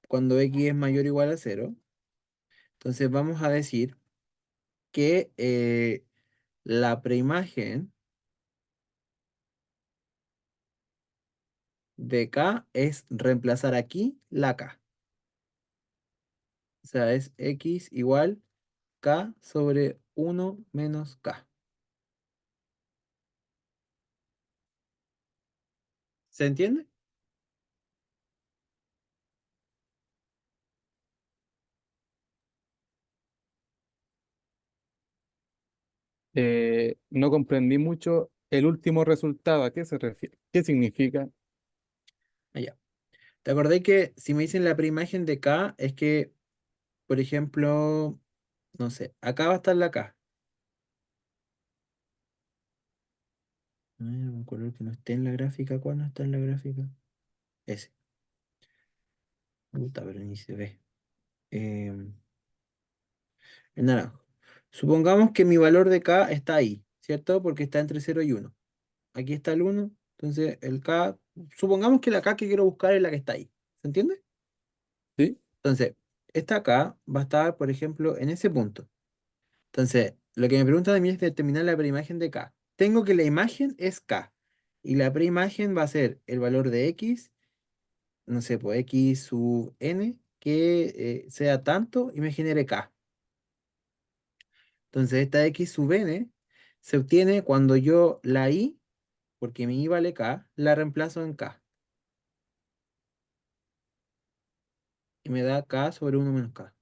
cuando X es mayor o igual a cero, entonces vamos a decir que la preimagen de K es reemplazar aquí la K. O sea, es X igual K sobre uno menos K. ¿Se entiende? no comprendí mucho el último resultado. ¿A qué se refiere? ¿Qué significa? Allá. ¿Te acordé que si me dicen la preimagen de K es que por ejemplo, no sé, acá va a estar la K. A ver, un color que no esté en la gráfica. ¿Cuál no está en la gráfica? Ese. Puta, pero ni se ve. Em, el naranjo. Supongamos que mi valor de K está ahí, ¿cierto? Porque está entre 0 y 1. Aquí está el 1. Entonces el K, supongamos que la K que quiero buscar es la que está ahí. ¿Se entiende? ¿Sí? Entonces, esta K va a estar, por ejemplo, en ese punto. Entonces, lo que me pregunta de mí es determinar la preimagen de K. Tengo que la imagen es K. Y la preimagen va a ser el valor de X, no sé, pues X sub n, que sea tanto y me genere K. Entonces, esta X sub n se obtiene cuando yo la I, porque mi I vale K, la reemplazo en K. Y me da K sobre 1 menos K.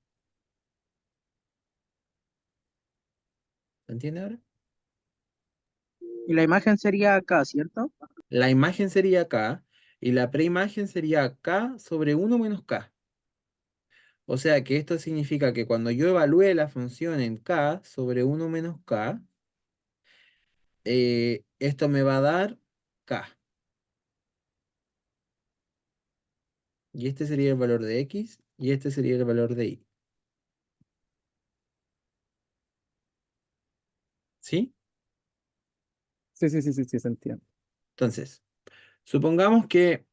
¿Se entiende ahora? Y la imagen sería acá, ¿cierto? La imagen sería K y la preimagen sería K sobre 1 menos K. O sea que esto significa que cuando yo evalúe la función en K sobre 1 menos K, esto me va a dar K. Y este sería el valor de X y este sería el valor de Y. ¿Sí? Sí, sí, sí, sí, sí, se entiende. Entonces, supongamos que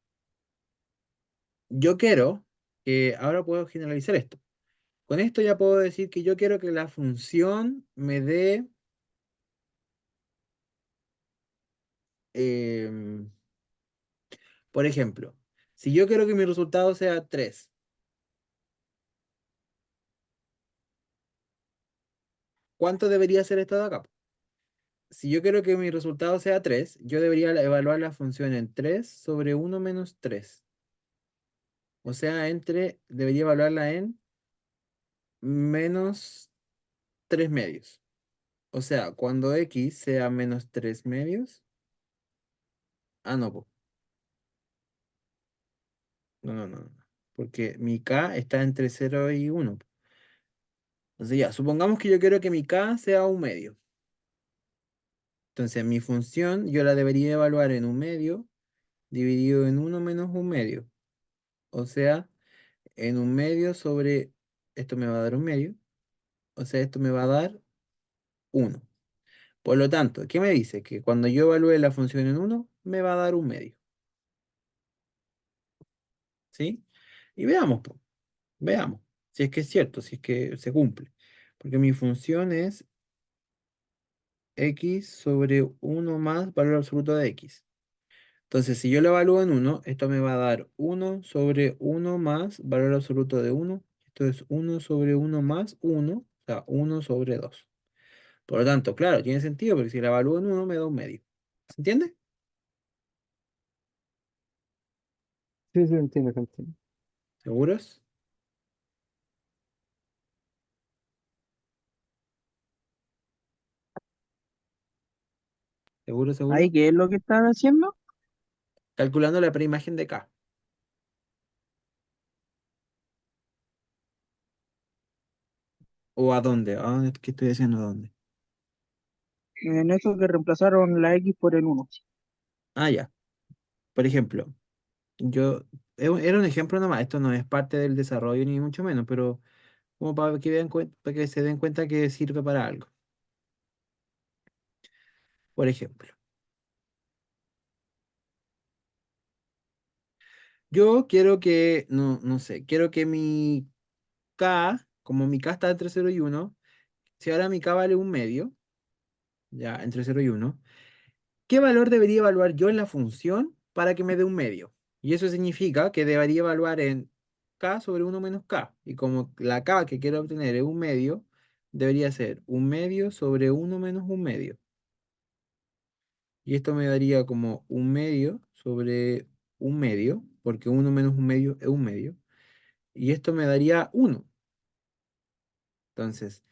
yo quiero que ahora puedo generalizar esto. Con esto ya puedo decir que yo quiero que la función me dé, em, por ejemplo, si yo quiero que mi resultado sea 3, ¿cuánto debería ser esto de acá? Si yo quiero que mi resultado sea 3, yo debería evaluar la función en 3 sobre 1 menos 3. O sea, debería evaluarla en menos 3 medios. O sea, cuando x sea menos 3 medios. Ah, no, po. No, no, no, no. Porque mi k está entre 0 y 1. Entonces ya, supongamos que yo quiero que mi k sea 1 medio. Entonces mi función yo la debería evaluar en 1 medio dividido en 1 menos 1 medio. O sea, en 1 medio sobre, esto me va a dar 1 medio, o sea, esto me va a dar 1. Por lo tanto, ¿qué me dice? Que cuando yo evalúe la función en 1, me va a dar 1 medio, ¿sí? Y veamos, po, veamos, si es que es cierto, si es que se cumple. Porque mi función es x sobre 1 más valor absoluto de x. Entonces, si yo lo evalúo en 1, esto me va a dar 1 sobre 1 más valor absoluto de 1. Esto es 1 sobre 1 más 1, o sea, 1 sobre 2. Por lo tanto, claro, tiene sentido porque si la evalúo en 1 me da 1 medio. ¿Se entiende? Sí, sí, se entiende, se entiende. ¿Seguros? ¿Seguro, Ahí, seguro? ¿qué es lo que están haciendo? Calculando la preimagen de K. ¿O a dónde? ¿A dónde? ¿Qué estoy haciendo? ¿A dónde? En eso que reemplazaron la X por el 1. Ah, ya. Por ejemplo, yo... Era un ejemplo nomás. Esto no es parte del desarrollo ni mucho menos, pero como para que para que se den cuenta que sirve para algo. Por ejemplo, yo quiero que, no, no sé, quiero que mi K, como mi K está entre 0 y 1, si ahora mi K vale 1 medio, ya, entre 0 y 1, ¿qué valor debería evaluar yo en la función para que me dé 1 medio? Y eso significa que debería evaluar en K sobre 1 menos K. Y como la K que quiero obtener es 1 medio, debería ser 1 medio sobre 1 menos 1 medio. Y esto me daría como 1 medio sobre 1 medio, porque 1 menos 1 medio es 1 medio. Y esto me daría 1. Entonces,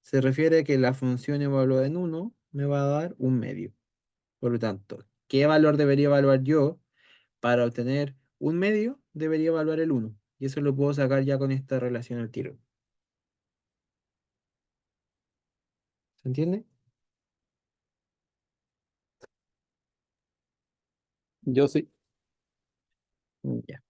se refiere a que la función evaluada en 1 me va a dar 1 medio. Por lo tanto, ¿qué valor debería evaluar yo para obtener 1 medio? Debería evaluar el 1. Y eso lo puedo sacar ya con esta relación al tiro. ¿Se entiende? Yo sí. Ya.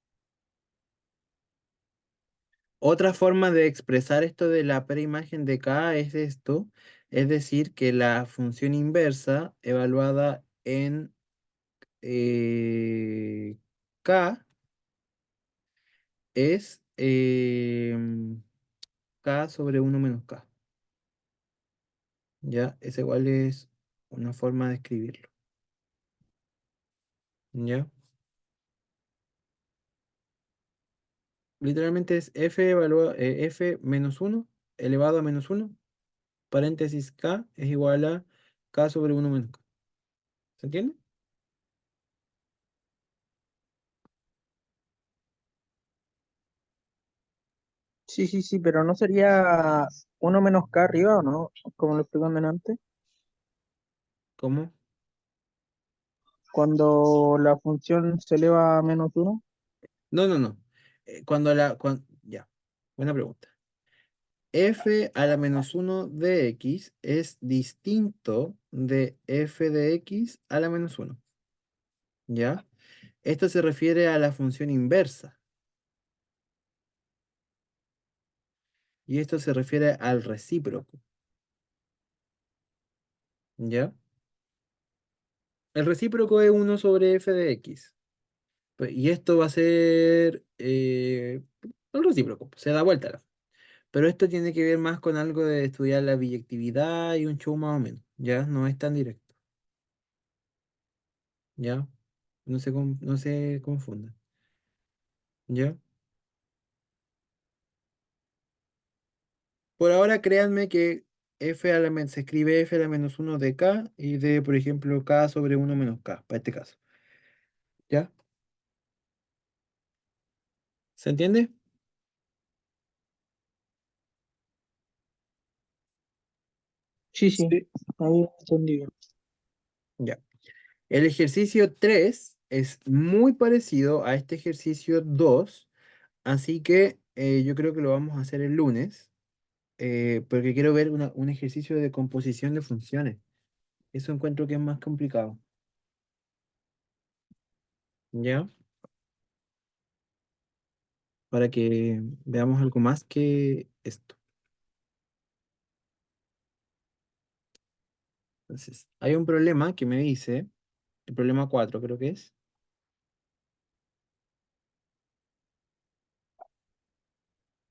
Otra forma de expresar esto de la preimagen de K es esto, es decir, que la función inversa evaluada en K es K sobre uno menos K. ¿Ya? Esa igual es una forma de escribirlo. ¿Ya? Literalmente es F menos uno elevado a menos uno paréntesis K es igual a K sobre uno menos K. ¿Se entiende? Sí, sí, sí, pero no sería uno menos K arriba, ¿o no? Como lo explicaban antes. ¿Cómo? Cuando la función se eleva a menos uno. No, no, no. Ya, buena pregunta. F a la menos uno de X es distinto de F de X a la menos uno. ¿Ya? Esto se refiere a la función inversa. Y esto se refiere al recíproco. ¿Ya? El recíproco es uno sobre F de X. Y esto va a ser el recíproco. Se da vuelta. Pero esto tiene que ver más con algo de estudiar la biyectividad y un show más o menos. ¿Ya? No es tan directo. ¿Ya? No se confundan. ¿Ya? Por ahora créanme que se escribe f a la menos uno de k y de, por ejemplo, k sobre uno menos k, para este caso. ¿Ya? ¿Se entiende? Sí, sí, Sí. ahí entendí bien. Ya. El ejercicio 3 es muy parecido a este ejercicio 2, así que yo creo que lo vamos a hacer el lunes, porque quiero ver un ejercicio de composición de funciones. Eso encuentro que es más complicado. ¿Ya? Para que veamos algo más que esto. Entonces, hay un problema que me dice, el problema 4 creo que es,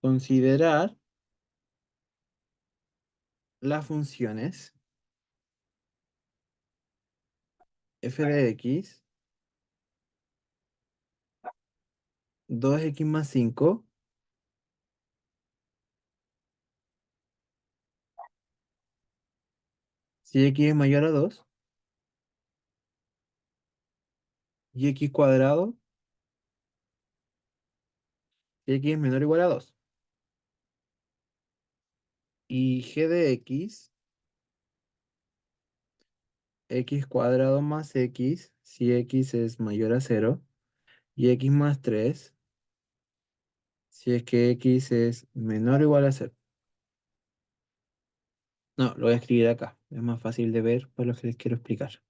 considerar las funciones f de x, 2x más 5 si x es mayor a 2 y x cuadrado si x es menor o igual a 2. Y g de x cuadrado más x, si x es mayor a 0, y x más 3, si es que x es menor o igual a 0. No, lo voy a escribir acá. Es más fácil de ver por lo que les quiero explicar.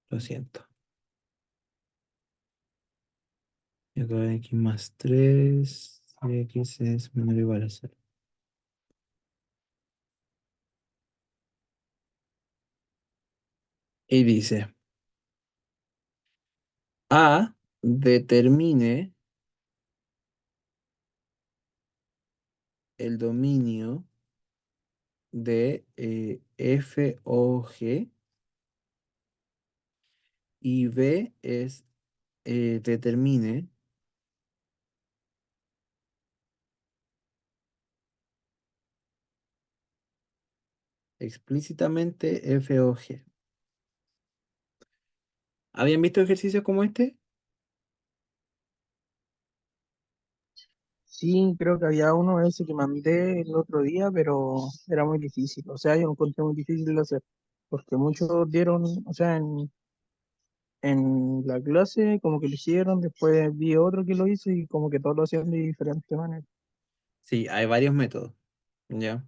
Lo siento. Y acá x más 3 si x es menor o igual a 0. Y dice, A determine el dominio de f o g y B es determine explícitamente f o g. ¿Habían visto ejercicios como este? Sí, creo que había uno ese que mandé el otro día, pero era muy difícil. O sea, yo lo encontré muy difícil de hacer, porque muchos dieron, o sea, en la clase como que lo hicieron, después vi otro que lo hizo y como que todos lo hacían de diferente manera. Sí, hay varios métodos. ¿Ya?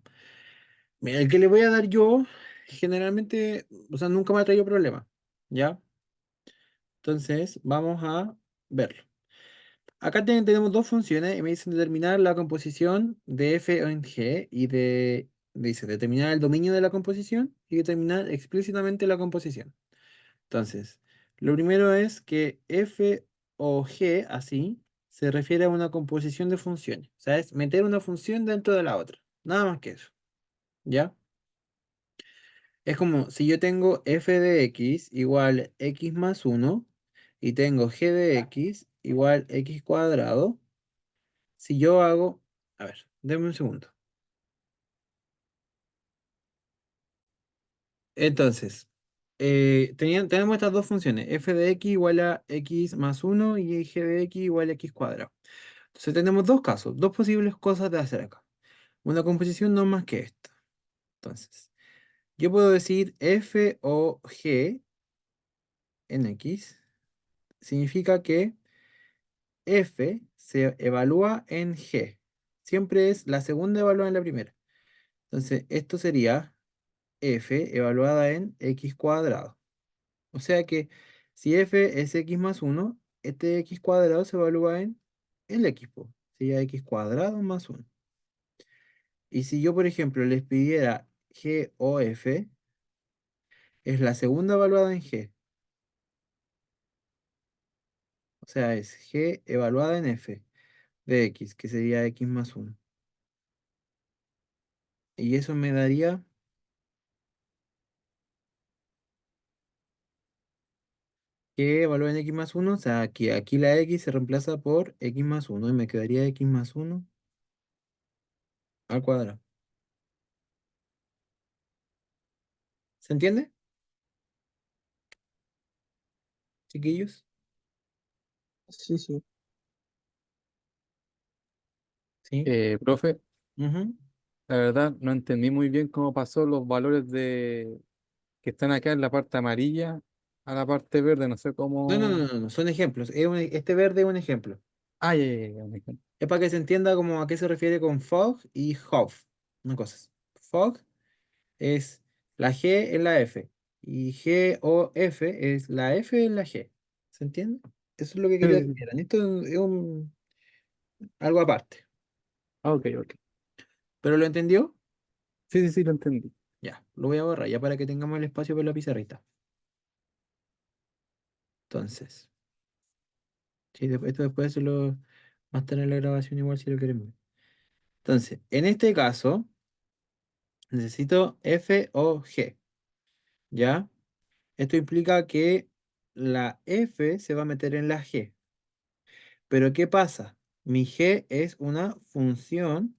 Mira, el que le voy a dar yo, generalmente, o sea, nunca me ha traído problema, ¿ya? Entonces, vamos a verlo. Acá tenemos dos funciones y me dicen determinar la composición de f en g y dice determinar el dominio de la composición y determinar explícitamente la composición. Entonces, lo primero es que f o g, así, se refiere a una composición de funciones. O sea, es meter una función dentro de la otra. Nada más que eso. ¿Ya? Es como si yo tengo f de x igual x más uno y tengo g de x igual x cuadrado. Si yo hago, a ver, denme un segundo. Entonces, tenemos estas dos funciones, f de x igual a x más uno y g de x igual a x cuadrado. Entonces tenemos dos casos, dos posibles cosas de hacer acá. Una composición no más que esta. Entonces, yo puedo decir f o g en x significa que f se evalúa en g. Siempre es la segunda evaluada en la primera. Entonces, esto sería f evaluada en x cuadrado. O sea que si f es x más uno, este x cuadrado se evalúa en el x, po. Sería x cuadrado más uno. Y si yo, por ejemplo, les pidiera g o f, es la segunda evaluada en g. O sea, es g evaluada en f de x, que sería x más uno. Y eso me daría g evaluada en x más uno. O sea, que aquí la x se reemplaza por x más uno y me quedaría x más uno al cuadrado. ¿Se entiende, chiquillos? Sí, sí. Sí. Profe, Ujú. la verdad no entendí muy bien cómo pasó los valores de que están acá en la parte amarilla a la parte verde, no sé No, no, no, cómo. no, no, son ejemplos. Este verde es un ejemplo. Ah, ya, un ejemplo. Es para que se entienda como a qué se refiere con fog y hof. Una cosa. Fog es la G en la F. Y G o F es la F en la G. ¿Se entiende? Eso es lo que Sí, quería sí, que sí. vieran. Esto es algo aparte. Ah, ok, ok. ¿Pero lo entendió? Sí, sí, sí, lo entendí. Ya, lo voy a borrar ya para que tengamos el espacio para la pizarrita. Entonces, sí, esto después se lo va a estar en la grabación igual si lo queremos. Entonces, en este caso, necesito F o G. ¿Ya? Esto implica que la F se va a meter en la G. Pero ¿qué pasa? Mi G es una función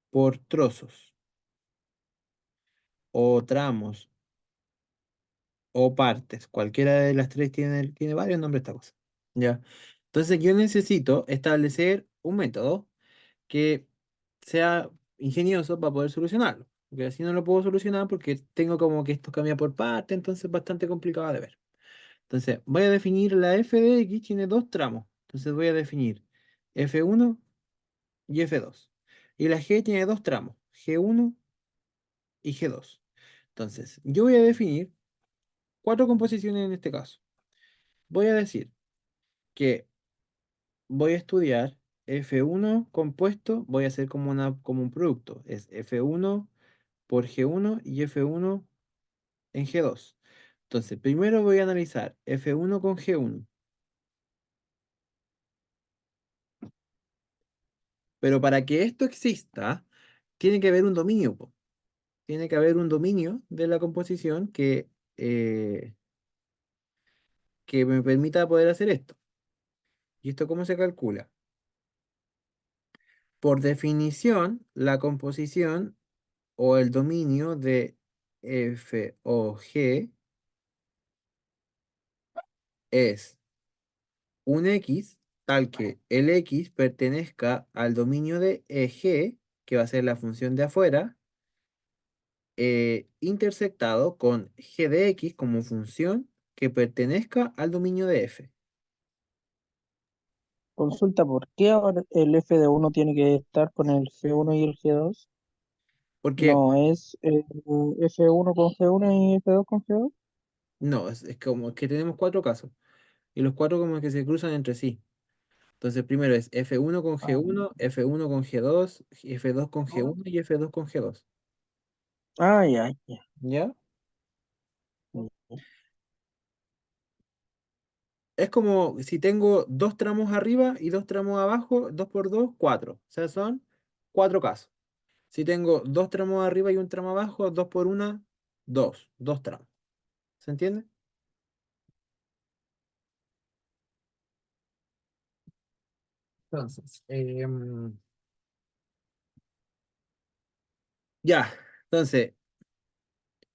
por trozos o tramos o partes. Cualquiera de las tres tiene varios nombres esta cosa. ¿Ya? Entonces yo necesito establecer un método que sea ingenioso para poder solucionarlo. Porque así no lo puedo solucionar porque tengo como que esto cambia por parte, entonces es bastante complicado de ver. Entonces, voy a definir la f de x, tiene dos tramos. Entonces voy a definir f1 y f2. Y la g tiene dos tramos, g1 y g2. Entonces, yo voy a definir cuatro composiciones en este caso. Voy a decir que voy a estudiar f1 compuesto, voy a hacer como un producto. Es f1 por g1 y f1 en g2. Entonces, primero voy a analizar f1 con g1. Pero para que esto exista, tiene que haber un dominio, po. Tiene que haber un dominio de la composición que me permita poder hacer esto. ¿Y esto cómo se calcula? Por definición, la composición o el dominio de f o g es un x tal que el x pertenezca al dominio de g, que va a ser la función de afuera, intersectado con g de x como función que pertenezca al dominio de f. Consulta, ¿por qué ahora el f de uno tiene que estar con el G1 y el G2? Porque No es F1 con G1 y F2 con G2. no, es como que tenemos cuatro casos. Y los cuatro como que se cruzan entre sí. Entonces primero es F1 con Ah, G1, F1 con G2, F2 con G1 y F2 con G2. ya, ya. ¿Ya? Ya. Es como si tengo dos tramos arriba y dos tramos abajo, dos por dos, cuatro. O sea, son cuatro casos. Si tengo dos tramos arriba y un tramo abajo, dos por una, dos tramos. ¿Se entiende? Entonces, ya. Entonces,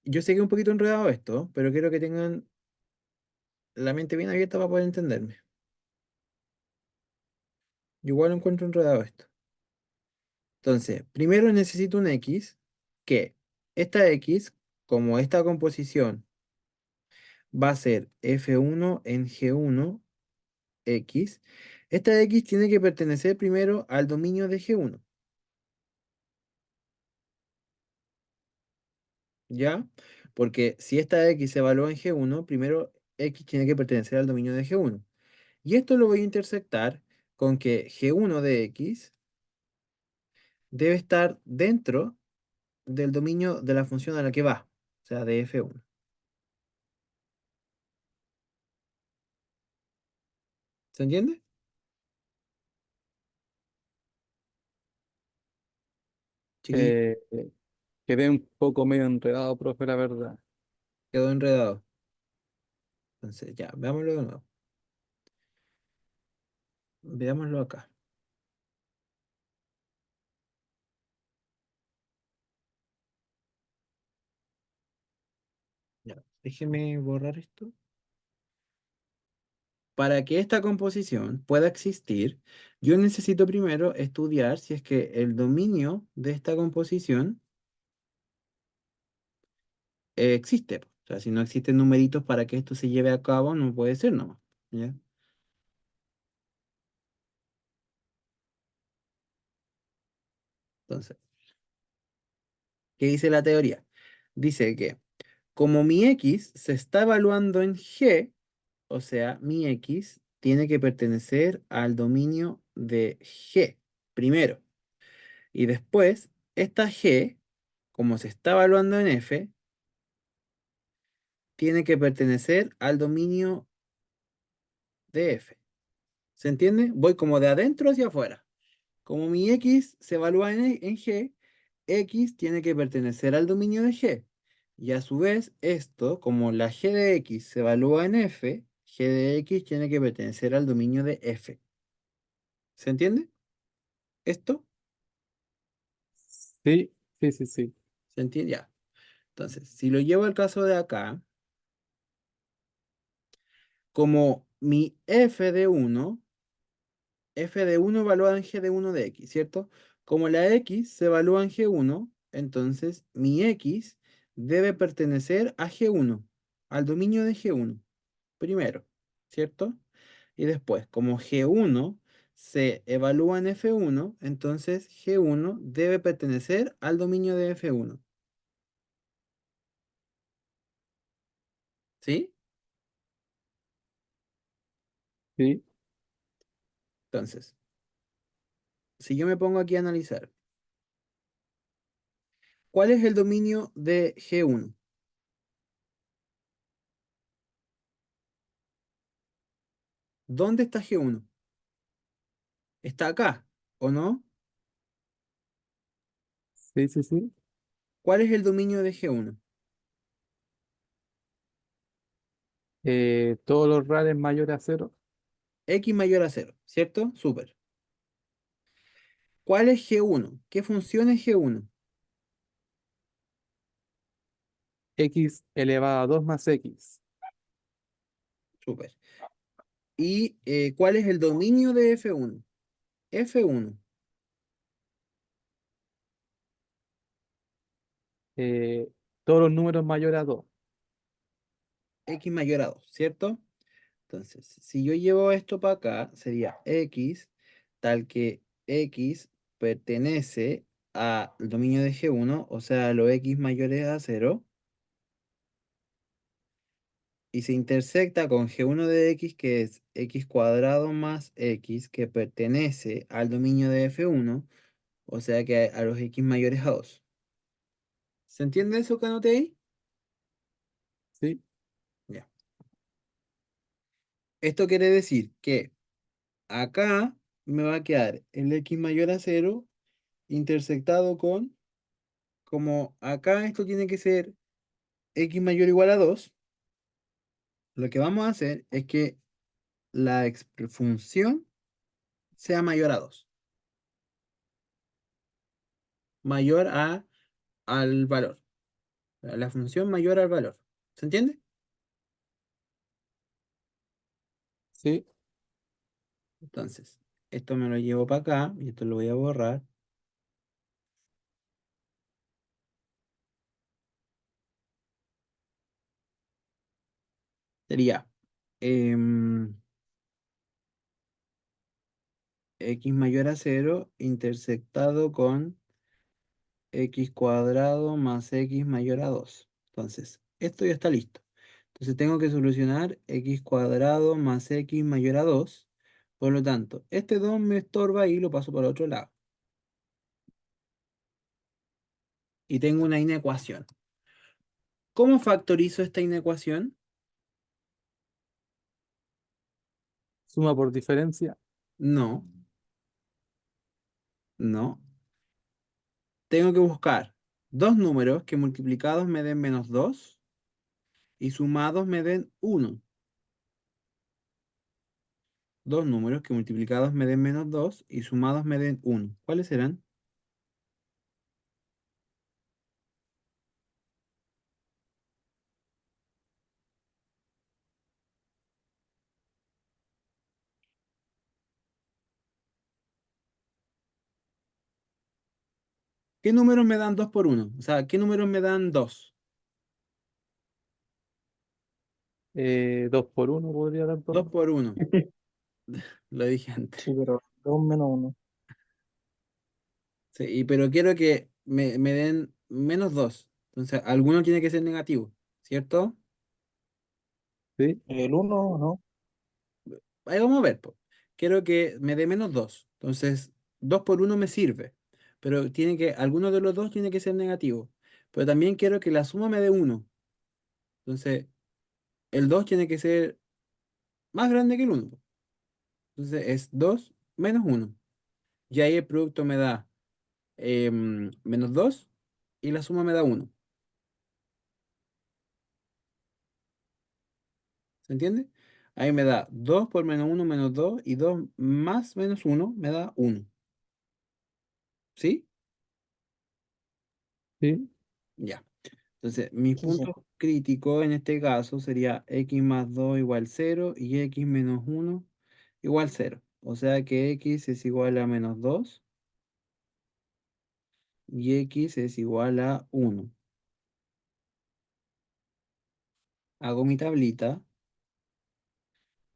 yo sé que es un poquito enredado esto, pero quiero que tengan la mente bien abierta para poder entenderme. Yo igual encuentro enredado esto. Entonces, primero necesito un X que esta X, como esta composición va a ser F1 en G1 X, esta X tiene que pertenecer primero al dominio de G1, ¿ya? Porque si esta X se evalúa en G1, primero X tiene que pertenecer al dominio de G1. Y esto lo voy a intersectar con que G1 de X debe estar dentro del dominio de la función a la que va, o sea, de F1. ¿Se entiende? Chiquillo, Eh, Quedé un poco medio enredado, profe, la verdad. quedó enredado. Entonces, ya, veámoslo de nuevo. Veámoslo acá. Ya, déjeme borrar esto. Para que esta composición pueda existir, yo necesito primero estudiar si es que el dominio de esta composición existe. O sea, si no existen numeritos para que esto se lleve a cabo, no puede ser nomás. ¿Ya? Entonces, ¿qué dice la teoría? Dice que como mi X se está evaluando en G, o sea, mi X tiene que pertenecer al dominio de G primero. Y después, esta G, como se está evaluando en F, tiene que pertenecer al dominio de F. ¿Se entiende? Voy como de adentro hacia afuera. Como mi X se evalúa en G, X tiene que pertenecer al dominio de G. Y a su vez, esto, como la G de X se evalúa en F, G de X tiene que pertenecer al dominio de F. ¿Se entiende? ¿Esto? Sí, sí, sí, sí. ¿Se entiende? Ya. Entonces, si lo llevo al caso de acá, como mi F de uno evalúa en G de uno de X, ¿cierto? Como la X se evalúa en G1, entonces mi X debe pertenecer a G1, al dominio de G1, primero, ¿cierto? Y después, como G1 se evalúa en F1, entonces G1 debe pertenecer al dominio de F1, ¿sí? Sí. Entonces, si yo me pongo aquí a analizar, ¿cuál es el dominio de G1? ¿Dónde está G1? ¿Está acá o no? Sí, sí, sí. ¿Cuál es el dominio de G1? Todos los radios mayores a cero. X mayor a cero, ¿cierto? Súper. ¿Cuál es G1? ¿Qué función es G1? X elevado a 2 más X. Súper. ¿Y cuál es el dominio de F1? F1, Eh, Todos los números mayores a 2. X mayor a 2, ¿cierto? Entonces, si yo llevo esto para acá, sería X tal que X pertenece al dominio de G1, o sea, los x mayores a cero, y se intersecta con G1 de x, que es x cuadrado más x, que pertenece al dominio de F1, o sea que a los x mayores a 2. ¿Se entiende eso que anoté ahí? Sí, Ya. Esto quiere decir que acá me va a quedar el x mayor a cero intersectado con, como acá esto tiene que ser x mayor o igual a 2, lo que vamos a hacer es que la función sea mayor a 2, mayor al valor, la función mayor al valor. ¿Se entiende? sí. Entonces, esto me lo llevo para acá y esto lo voy a borrar. Sería em, x mayor a cero intersectado con x cuadrado más x mayor a 2. Entonces, esto ya está listo. Entonces tengo que solucionar x cuadrado más x mayor a 2. Por lo tanto, este 2 me estorba y lo paso para el otro lado. Y tengo una inecuación. ¿Cómo factorizo esta inecuación? Suma por diferencia. No, no. Tengo que buscar dos números que multiplicados me den menos 2 y sumados me den 1. Dos números que multiplicados me den menos 2 y sumados me den 1. ¿Cuáles serán? ¿Qué números me dan 2 por uno? O sea, ¿qué números me dan 2? 2 por 1 podría dar 2. 2 por uno. Lo dije antes. Sí, pero 2 menos uno. Sí, pero quiero que me den menos 2. Entonces, alguno tiene que ser negativo, ¿cierto? Sí, El uno, ¿no? Ahí vamos a ver, po. Quiero que me dé menos 2. Entonces, 2 por uno me sirve. Pero alguno de los dos tiene que ser negativo. Pero también quiero que la suma me dé uno. Entonces, el 2 tiene que ser más grande que el uno. Entonces, es 2 menos uno. Y ahí el producto me da menos 2 y la suma me da uno. ¿Se entiende? Ahí me da 2 por menos uno menos 2 y 2 más menos uno me da uno. ¿Sí? sí, Ya. Entonces, mis Sí, sí. puntos críticos en este caso sería x más 2 igual cero y x menos uno igual cero. O sea que x es igual a menos 2 y x es igual a uno. Hago mi tablita.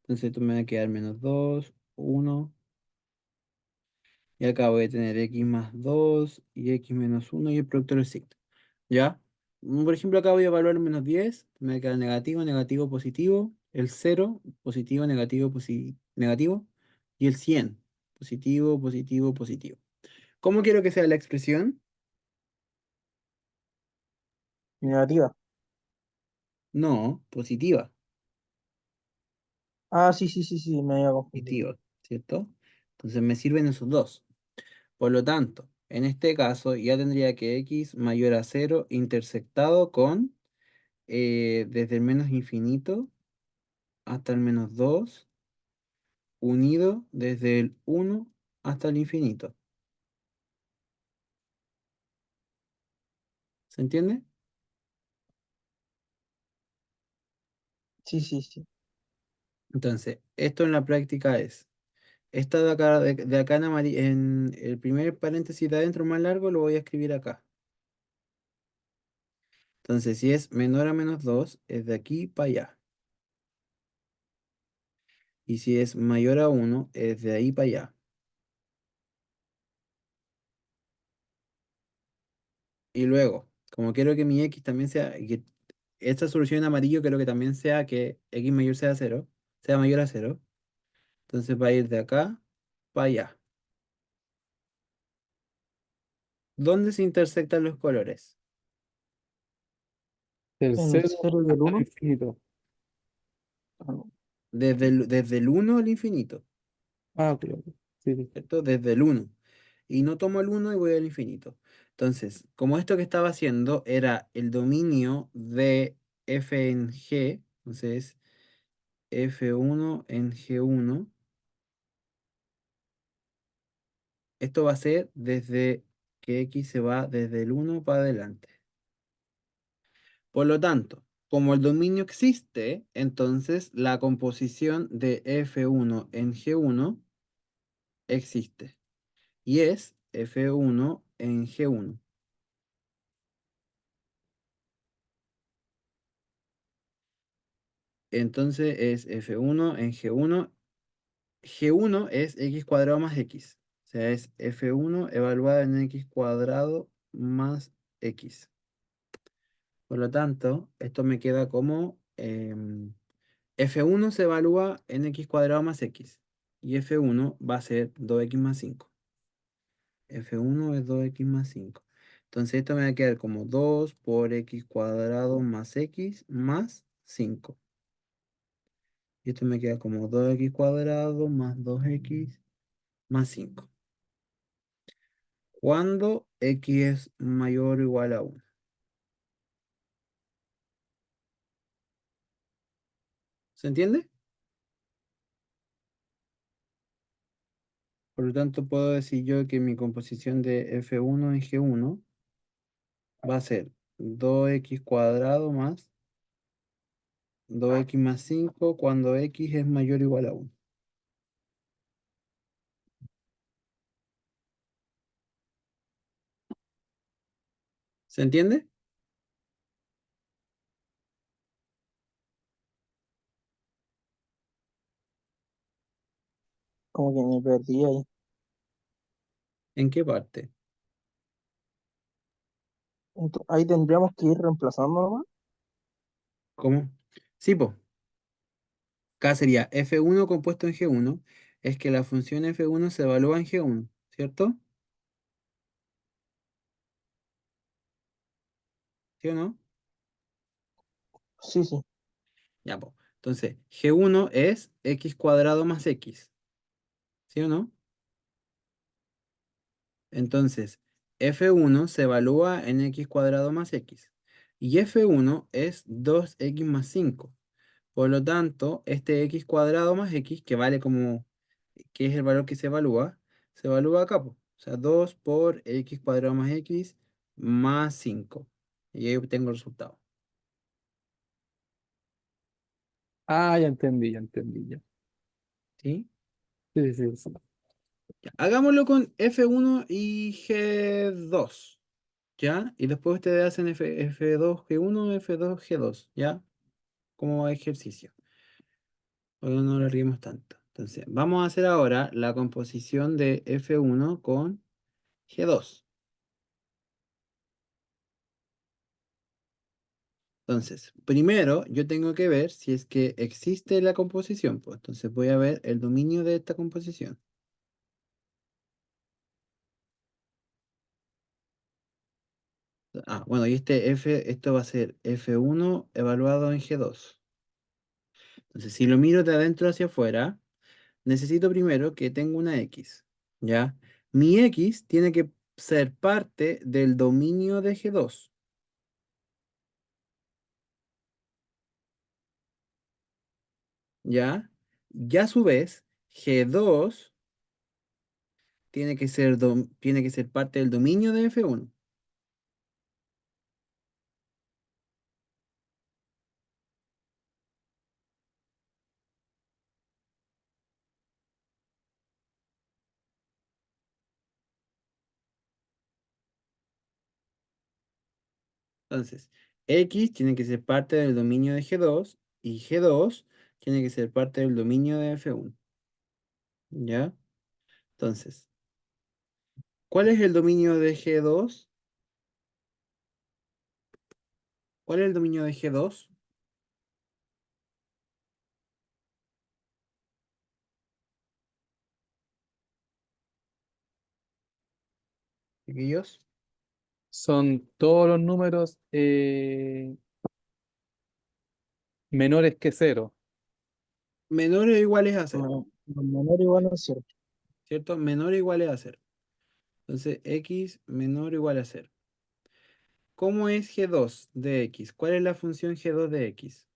Entonces esto me va a quedar menos 2 1. Y acá voy a tener x más 2 y x menos uno y el producto de los signos. ¿Ya? Por ejemplo, acá voy a evaluar menos 10, me va a quedar negativo, negativo, positivo, el cero positivo, negativo, negativo, y el 100 positivo, positivo, positivo. ¿Cómo quiero que sea la expresión? Negativa. No, positiva, Ah, sí, sí, sí, sí, me había confundido. positiva, ¿cierto? Entonces me sirven esos dos. Por lo tanto, en este caso ya tendría que x mayor a cero intersectado con desde el menos infinito hasta el menos 2 unido desde el uno hasta el infinito. ¿Se entiende? Sí, sí, sí. Entonces, esto en la práctica es, esta de acá, de acá en, en el primer paréntesis de adentro más largo lo voy a escribir acá. Entonces, si es menor a menos 2 es de aquí para allá. Y si es mayor a uno es de ahí para allá. Y luego, como quiero que mi x también sea, que esta solución en amarillo quiero que también sea que x mayor sea cero, sea mayor a cero. Entonces va a ir de acá para allá. ¿Dónde se intersectan los colores? Del En el 0 0 y el hasta el 1. infinito. Desde el 1 al infinito, Ah, ok, ok. Sí, sí. ¿cierto? Desde el uno. Y no tomo el uno y voy al infinito. Entonces, como esto que estaba haciendo era el dominio de f en g, entonces f1 en g1, esto va a ser desde que x se va desde el uno para adelante. Por lo tanto, como el dominio existe, entonces la composición de f1 en g1 existe. Y es f1 en g1. Entonces es f1 en g1. G1 es x cuadrado más x. O sea, es f1 evaluado en x cuadrado más x. Por lo tanto, esto me queda como f1 se evalúa en x cuadrado más x. Y f1 va a ser 2x más 5. F1 es 2x más 5. Entonces esto me va a quedar como 2 por x cuadrado más x más 5. Y esto me queda como 2x cuadrado más 2x más 5. Cuando x es mayor o igual a 1. ¿Se entiende? Por lo tanto, puedo decir yo que mi composición de f1 en g1 va a ser 2x cuadrado más 2x más 5 cuando x es mayor o igual a 1. ¿Se entiende? Como que me perdí ahí. ¿En qué parte? Ahí tendríamos que ir reemplazando nomás. ¿Cómo? Sí, pues. Acá sería f1 compuesto en g1. Es que la función f1 se evalúa en g1, ¿cierto? ¿Sí o no? Sí, sí. Ya, pues. Entonces, g1 es x cuadrado más x, ¿sí o no? Entonces, f1 se evalúa en x cuadrado más x. Y f1 es 2x más 5. Por lo tanto, este x cuadrado más x, que vale como, que es el valor que se evalúa acá, po. O sea, 2 por x cuadrado más x más 5. Y ahí obtengo el resultado. Ah, ya entendí, ya entendí, ya. ¿Sí? Sí, sí, sí. Ya, hagámoslo con f1 y g2. ¿Ya? Y después ustedes hacen f2, g1, f2, g2. ¿Ya? Como ejercicio. Hoy no lo alarguemos tanto. Entonces, vamos a hacer ahora la composición de F1 con G2. Entonces, primero yo tengo que ver si es que existe la composición, pues. Entonces voy a ver el dominio de esta composición. Ah, bueno, y esto va a ser F1 evaluado en G2. Entonces, si lo miro de adentro hacia afuera, necesito primero que tenga una X. ¿Ya? Mi X tiene que ser parte del dominio de G2. ¿Ya? Y a su vez, G2 tiene que ser parte del dominio de F1. Entonces, X tiene que ser parte del dominio de G2 y G2 tiene que ser parte del dominio de F1. ¿Ya? Entonces, ¿cuál es el dominio de G2? ¿Cuál es el dominio de G2? Chiquillos. Son todos los números menores que cero. Menores o iguales a cero, Lo menor igual a cero. ¿cierto? Menores o iguales a cero. Entonces, X menor o igual a cero. ¿Cómo es G2 de X? ¿Cuál es la función G2 de X?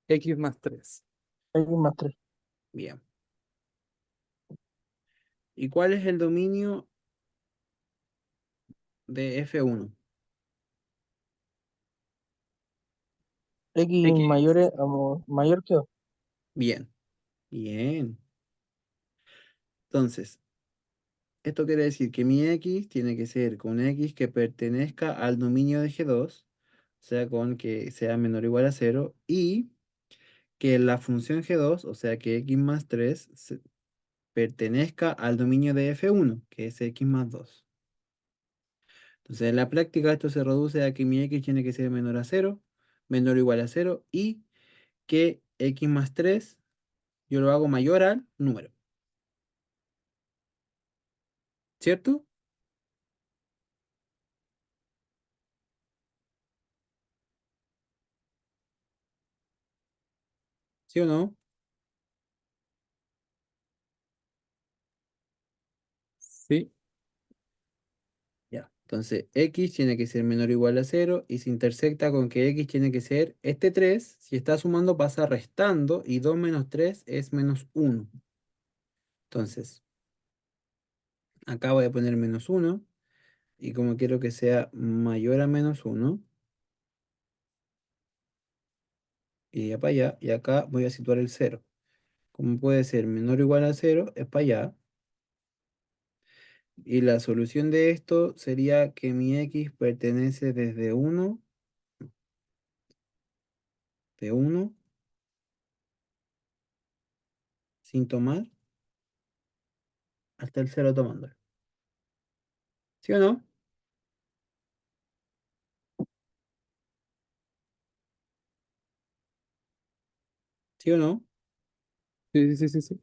X más 3. X más 3. Bien. ¿Y cuál es el dominio de F1? X X. mayor que 2. Bien, bien. Entonces, esto quiere decir que mi X tiene que ser con X que pertenezca al dominio de G2, o sea, con que sea menor o igual a cero, y que la función G2, o sea, que X más 3, pertenezca al dominio de F1, que es X más 2. Entonces, en la práctica esto se reduce a que mi X tiene que ser menor a cero, menor o igual a cero, y que X más 3 yo lo hago mayor al número, ¿cierto? ¿Sí o no? Sí. Ya. Entonces, X tiene que ser menor o igual a cero y se intersecta con que X tiene que ser este 3. Si está sumando pasa restando y 2 menos 3 es menos uno. Entonces, acá voy a poner menos uno y como quiero que sea mayor a menos uno, iría para allá y acá voy a situar el cero. Como puede ser menor o igual a cero, es para allá. Y la solución de esto sería que mi X pertenece desde uno, de uno sin tomar, hasta el cero tomándolo. ¿Sí o no? ¿Sí o no? Sí, sí, sí, sí.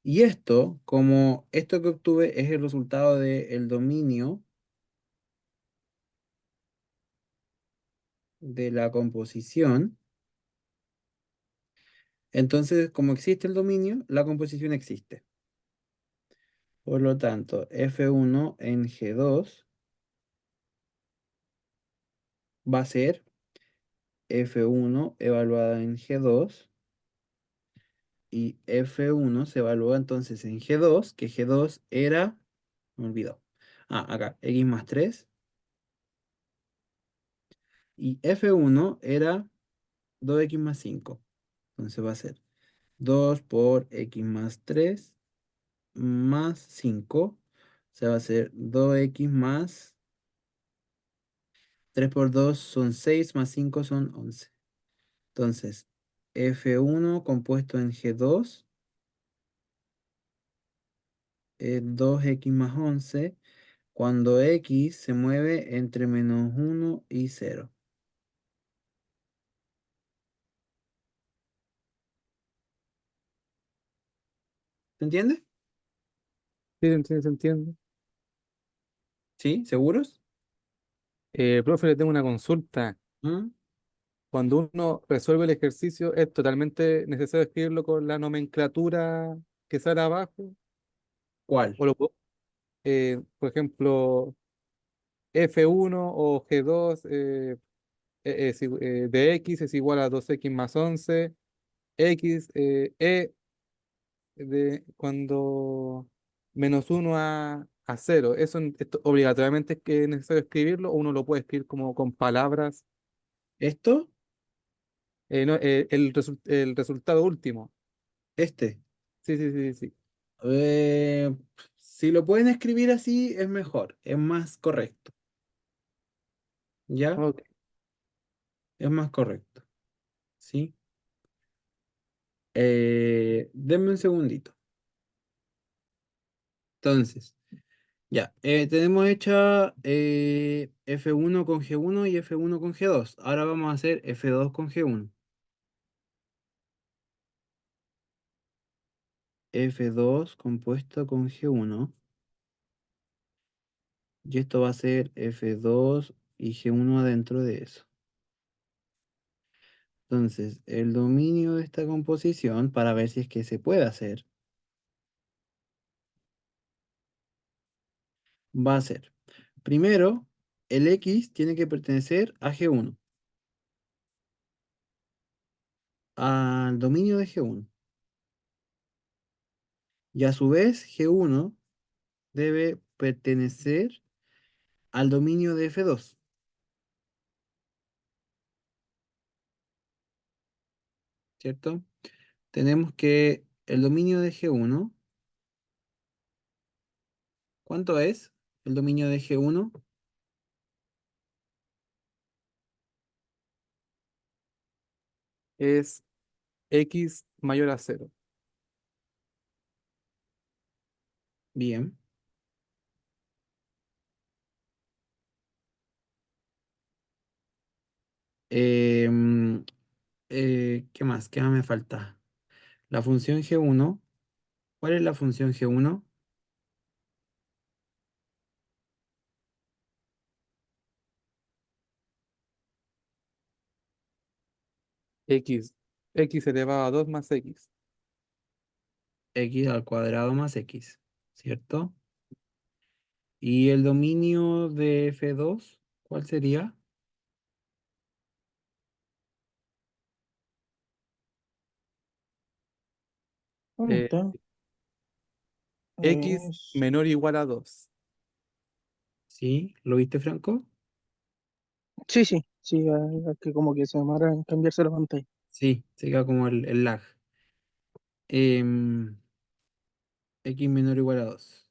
Y esto, como esto que obtuve es el resultado del dominio de la composición, entonces como existe el dominio, la composición existe. Por lo tanto, F1 en G2 va a ser F1 evaluada en G2 y F1 se evalúa entonces en G2, que G2 era, me olvidó. Ah, acá, X más 3 y F1 era 2X más 5. Entonces va a ser 2 por X más 3 más 5. O sea, va a ser 2X más 3 por 2 son 6 más 5 son 11. Entonces, F1 compuesto en G2 es 2X más 11 cuando X se mueve entre menos uno y cero. ¿Se entiende? Sí, se entiende, se entiende. ¿Sí? ¿Seguros? Profe, le tengo una consulta. ¿Mm? Cuando uno resuelve el ejercicio, ¿es totalmente necesario escribirlo con la nomenclatura que sale abajo? ¿Cuál? O por ejemplo, F1 o G2 de X es igual a 2X más 11. X, de cuando menos uno a cero. ¿Eso esto obligatoriamente es que es necesario escribirlo o uno lo puede escribir como con palabras? ¿Esto? No, el resultado último. Este. Sí, sí, sí, sí. Eh, si lo pueden escribir así, es mejor, es más correcto. ¿Ya? Ok. Es más correcto. ¿Sí? Denme un segundito. Entonces. Ya, tenemos hecha F1 con G1 y F1 con G2. Ahora vamos a hacer F2 con G1. F2 compuesto con G1. Y esto va a ser F2 y G1 adentro de eso. Entonces, el dominio de esta composición, para ver si es que se puede hacer, va a ser, primero, el X tiene que pertenecer a G1, al dominio de G1. Y a su vez, G1 debe pertenecer al dominio de F2, ¿cierto? Tenemos que el dominio de G1, ¿cuánto es el dominio de G1? Es x mayor a cero. Bien. Em, ¿Qué más? ¿Qué más me falta? La función G1. ¿Cuál es la función G1? X, x elevado a 2 más x. X al cuadrado más X, ¿cierto? ¿Y el dominio de F2? ¿Cuál sería? ¿Dónde Eh, está? x Es- menor o igual a 2. ¿Sí? ¿Lo viste, Franco? Sí, sí, sí, que como que se demora en cambiarse la pantalla. Sí, se queda como el lag. Em, X menor o igual a 2,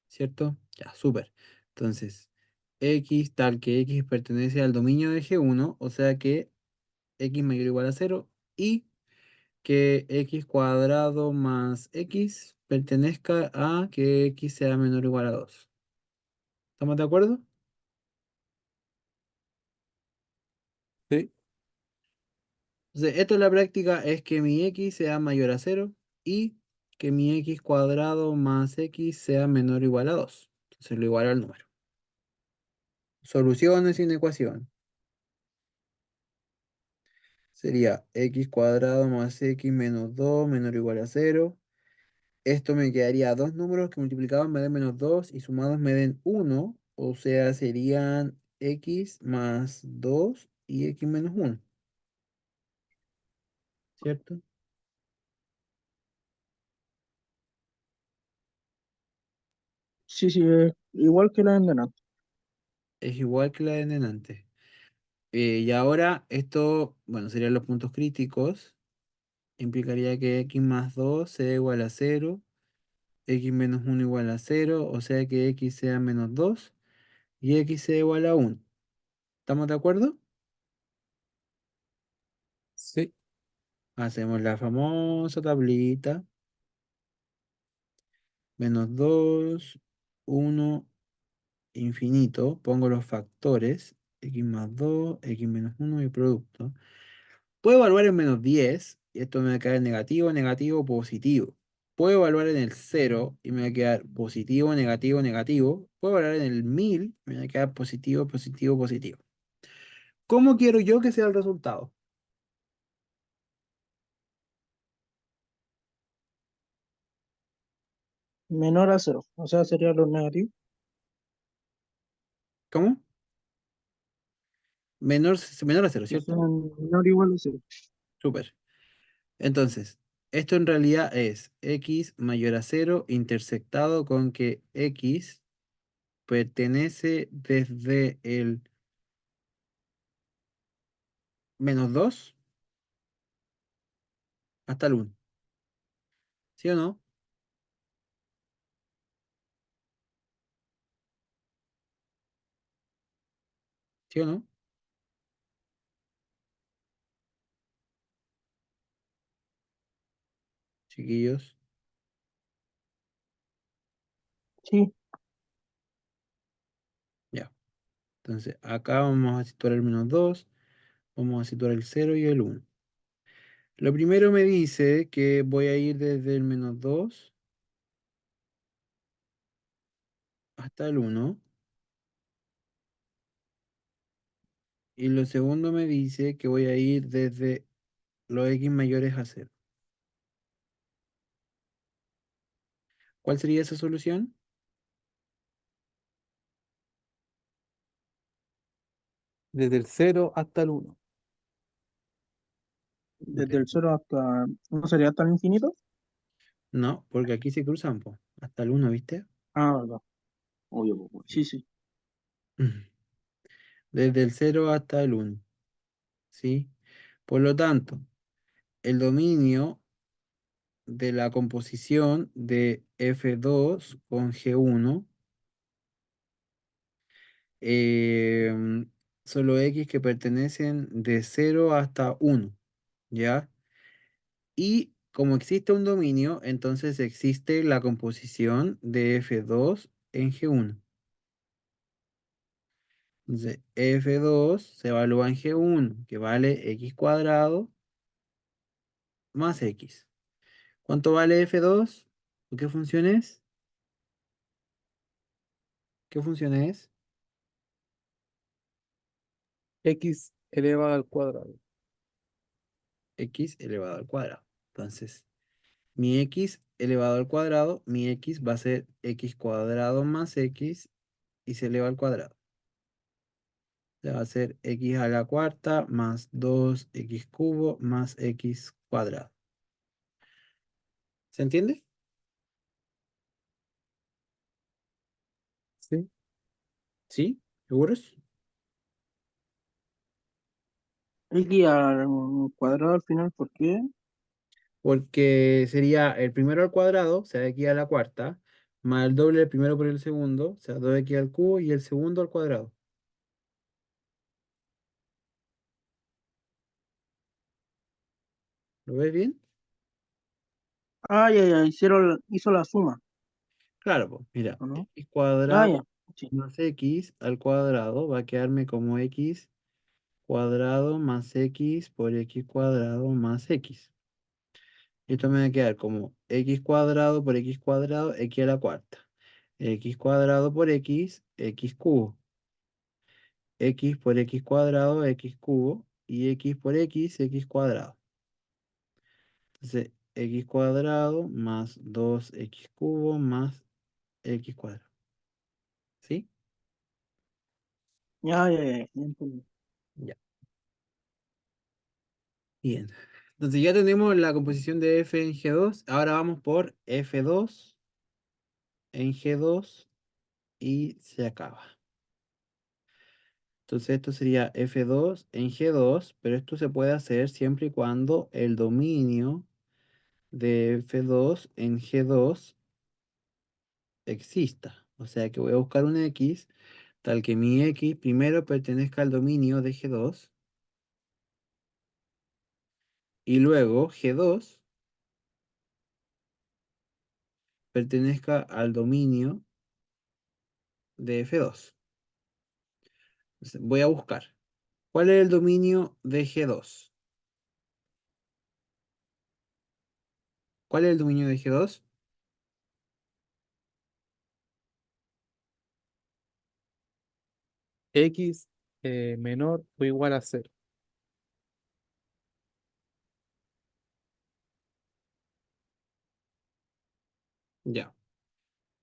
¿cierto? Ya, súper. Entonces, X tal que X pertenece al dominio de G1, o sea que X mayor o igual a 0 y que X cuadrado más X pertenezca a que X sea menor o igual a 2. ¿Estamos de acuerdo? ¿Sí? Entonces, esto en la práctica es que mi X sea mayor a 0 y que mi X cuadrado más X sea menor o igual a 2. Entonces lo igual al número. Soluciones sin ecuación. Sería X cuadrado más X menos 2 menor o igual a 0. Esto me quedaría dos números que multiplicados me den menos 2 y sumados me den 1. O sea, serían X más 2 y X menos 1. ¿Cierto? Sí, sí, es igual que la de delante. Es igual que la de antes. Y ahora esto, bueno, serían los puntos críticos. Implicaría que x más 2 sea igual a 0, x menos 1 igual a 0, o sea que x sea menos 2 y x sea igual a 1. ¿Estamos de acuerdo? Sí. Hacemos la famosa tablita. Menos 2, 1, infinito. Pongo los factores. X más 2, x menos 1 y producto. Puedo evaluar en menos 10 y esto me va a quedar negativo, negativo, positivo. Puedo evaluar en el cero y me va a quedar positivo, negativo, negativo. Puedo evaluar en el 1000 y me va a quedar positivo, positivo, positivo. ¿Cómo quiero yo que sea el resultado? Menor a cero, o sea, sería lo negativo. ¿Cómo? Menor a cero, O sea, ¿cierto? menor o igual a cero. Súper. Entonces, esto en realidad es x mayor a cero intersectado con que x pertenece desde el menos 2 hasta el 1. ¿Sí o no? ¿Sí o no? Chiquillos. Sí, Ya. Entonces, acá vamos a situar el -2, vamos a situar el 0 y el 1. Lo primero me dice que voy a ir desde el -2 hasta el 1. Y lo segundo me dice que voy a ir desde los x mayores a 0. ¿Cuál sería esa solución? Desde el 0 hasta el 1. desde el Ok. cero hasta, ¿no sería hasta el infinito? No, porque aquí se cruzan, po, hasta el 1, ¿viste? Ah, verdad. Obvio, po, po. Sí, sí. Desde el 0 hasta el 1, ¿sí? Por lo tanto, el dominio de la composición de F2 con G1 em, son los X que pertenecen de 0 hasta 1, ¿ya? Y como existe un dominio, entonces existe la composición de F2 en G1. Entonces, F2 se evalúa en G1, que vale X cuadrado más X. ¿Cuánto vale F2? ¿Qué función es? ¿Qué función es? X elevado al cuadrado. X elevado al cuadrado. Entonces, mi X elevado al cuadrado, mi X va a ser X cuadrado más X y se eleva al cuadrado. Le va a ser X a la cuarta más 2X cubo más X cuadrado. ¿Se entiende? ¿Sí? ¿Sí? ¿Seguros? X al cuadrado al final, ¿por qué? Porque sería el primero al cuadrado, o sea, X a la cuarta, más el doble del primero por el segundo, o sea, 2X al cubo y el segundo al cuadrado. ¿Lo ves bien? Ah, ya, ya, hizo la suma, Claro, pues, mira, ¿o no? X Ah, cuadrado ya, sí. más X al cuadrado va a quedarme como X cuadrado más X por X cuadrado más X. Esto me va a quedar como X cuadrado por X cuadrado, X a la cuarta. X cuadrado por X, X cubo. X por X cuadrado, X cubo. Y X por X, X cuadrado. Entonces, X cuadrado más 2X cubo más X cuadrado. ¿Sí? Ya, ya, ya, ya entendí. Ya. Bien. Entonces ya tenemos la composición de F en G2. Ahora vamos por F2 en G2 y se acaba. Entonces esto sería F2 en G2, pero esto se puede hacer siempre y cuando el dominio de F2 en G2 exista. O sea que voy a buscar un X tal que mi X primero pertenezca al dominio de G2 y luego G2 pertenezca al dominio de F2. Entonces, voy a buscar. ¿Cuál es el dominio de G2? ¿Cuál es el dominio de G2? X menor o igual a 0. Ya.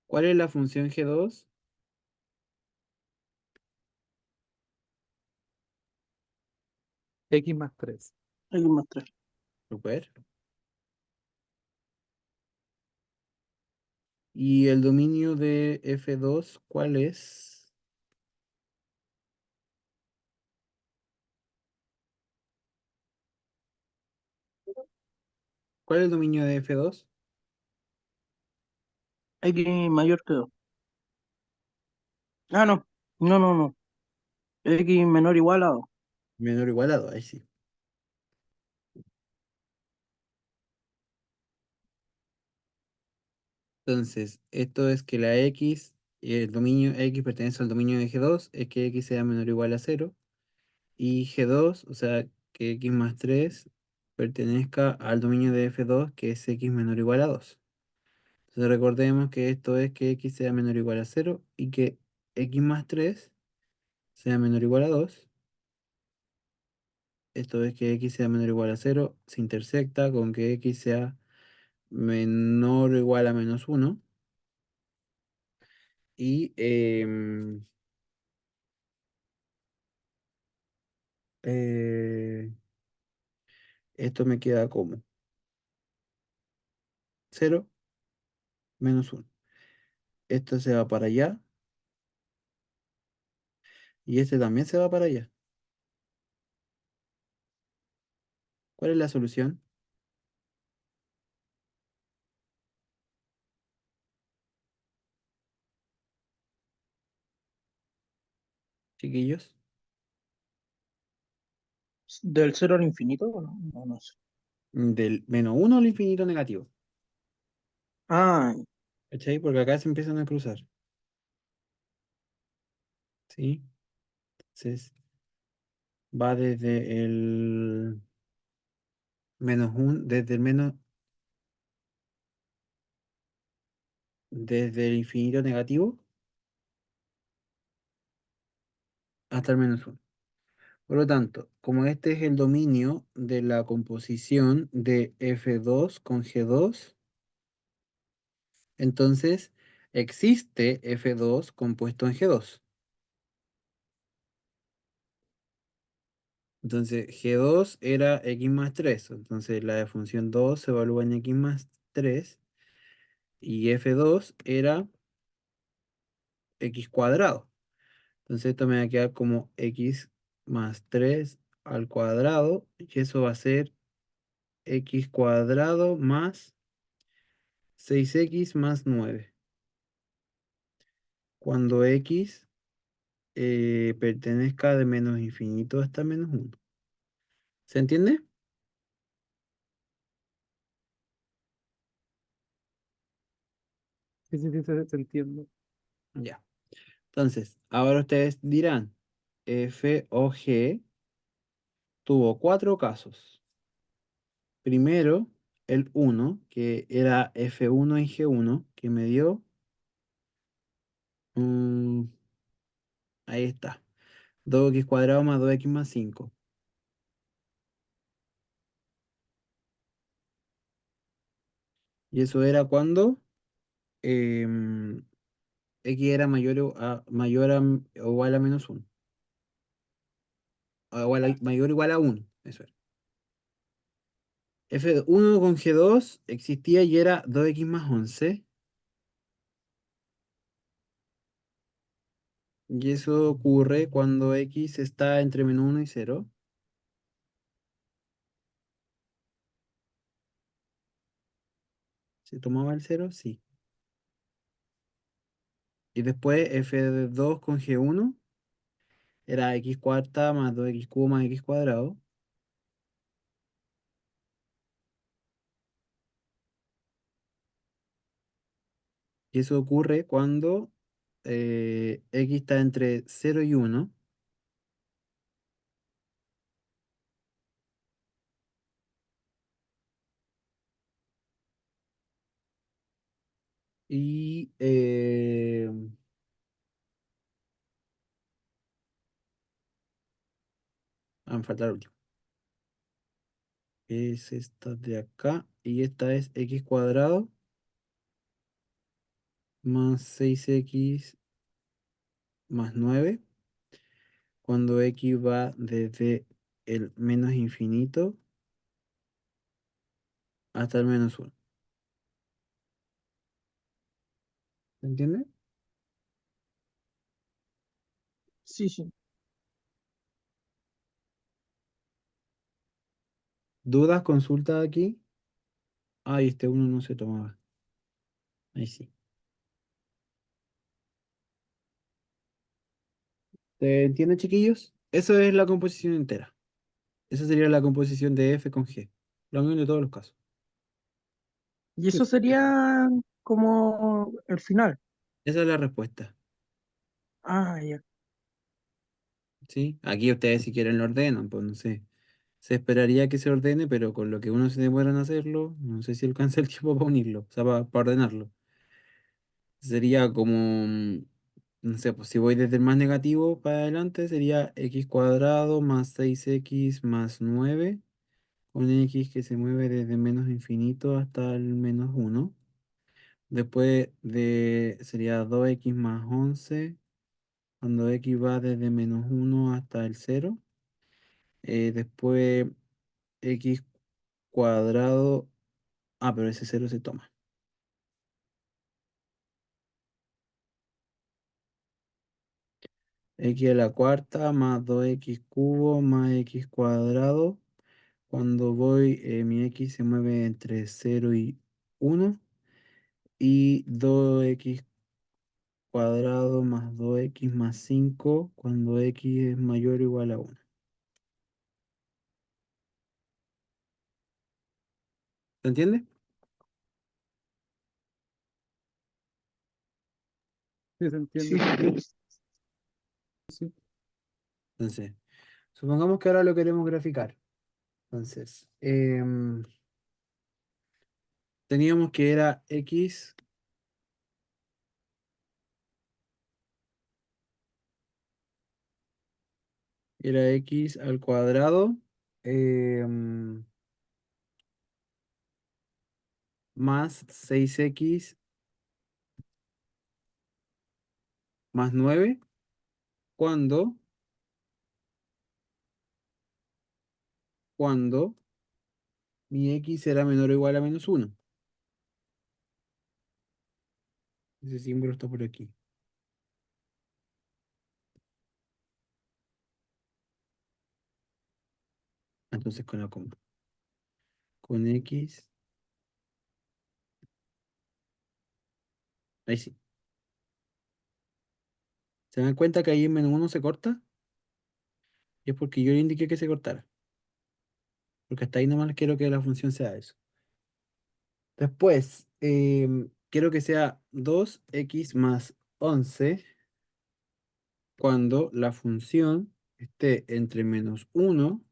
¿Cuál es la función G2? X más 3. X más 3. Super. ¿Y el dominio de F2 cuál es? ¿Cuál es el dominio de F2? X mayor que 2. Ah, no. No, no, no. X menor o igual a 2. Menor o igual a 2, ahí sí. Entonces, esto es que la X, el dominio X pertenece al dominio de G2, es que X sea menor o igual a cero. Y G2, o sea, que X más 3 pertenezca al dominio de F2, que es X menor o igual a 2. Entonces recordemos que esto es que X sea menor o igual a cero y que X más 3 sea menor o igual a 2. Esto es que X sea menor o igual a cero se intersecta con que X sea menor o igual a -1. Y eh, esto me queda como cero -1. Esto se va para allá y este también se va para allá. ¿Cuál es la solución, chiquillos? ¿Del cero al infinito o no? No, no sé. Del -1 al infinito negativo. Ah, ¿Cachai? Porque acá se empiezan a cruzar. ¿Sí? Entonces va desde el -1, desde el infinito negativo hasta el -1. Por lo tanto, como este es el dominio de la composición de F2 con G2, entonces existe F2 compuesto en G2. Entonces G2 era X más 3. Entonces la de función 2 se evalúa en X más 3. Y F2 era X cuadrado. Entonces esto me va a quedar como X más 3 al cuadrado. Y eso va a ser X cuadrado más 6X más 9. Cuando X pertenezca de menos infinito hasta -1. ¿Se entiende? Sí, sí, sí, se entiende. Ya. Entonces, ahora ustedes dirán, F o G tuvo cuatro casos. Primero, el uno que era F1 y G1, que me dio, mm, ahí está, 2x cuadrado más 2x más 5. Y eso era cuando X era mayor o igual a -1. O mayor o igual a 1. Eso era. F1 con G2 existía y era 2x más 11. Y eso ocurre cuando X está entre -1 y 0. ¿Se tomaba el 0? Sí. Y después F2 con G1 era X cuarta más 2X cubo más X cuadrado. Y eso ocurre cuando X está entre 0 y 1. Y me falta el último. Es esta de acá. Y esta es X cuadrado más 6X más 9. Cuando X va desde el menos infinito hasta el -1. ¿Se entiende? sí, sí. ¿Dudas, consultas aquí? Ay, este uno no se tomaba. Ahí sí. ¿Se entiende, chiquillos? Eso es la composición entera. Esa sería la composición de F con G. La unión de todos los casos. ¿Y Sí, eso sí. sería como el final. Esa es la respuesta. Ah, ya. ¿Sí? Aquí ustedes si quieren lo ordenan, pues no sé. Se esperaría que se ordene, pero con lo que uno se demora en hacerlo, no sé si alcanza el tiempo para unirlo, o sea, para ordenarlo. Sería como, no sé, pues si voy desde el más negativo para adelante, sería x cuadrado más 6x más 9 con x que se mueve desde menos infinito hasta el menos uno. Después sería 2x más 11 cuando x va desde menos uno hasta el cero. Después x cuadrado, pero ese cero se toma. X a la cuarta más 2x cubo más x cuadrado. Cuando voy, mi x se mueve entre cero y uno. Y 2x cuadrado más 2x más 5 cuando x es mayor o igual a uno. ¿Se entiende? Sí, se Sí, entiende. Sí. Entonces, supongamos que ahora lo queremos graficar. Entonces, teníamos que era x al cuadrado em, más 6x más 9 cuando, cuando mi x era menor o igual a menos uno. Ese símbolo está por aquí. Entonces con la coma. Con x, ahí sí. ¿Se dan cuenta que ahí en menos uno se corta? Y es porque yo le indiqué que se cortara. Porque hasta ahí nomás quiero que la función sea eso. Después, quiero que sea 2x más 11 cuando la función esté entre menos uno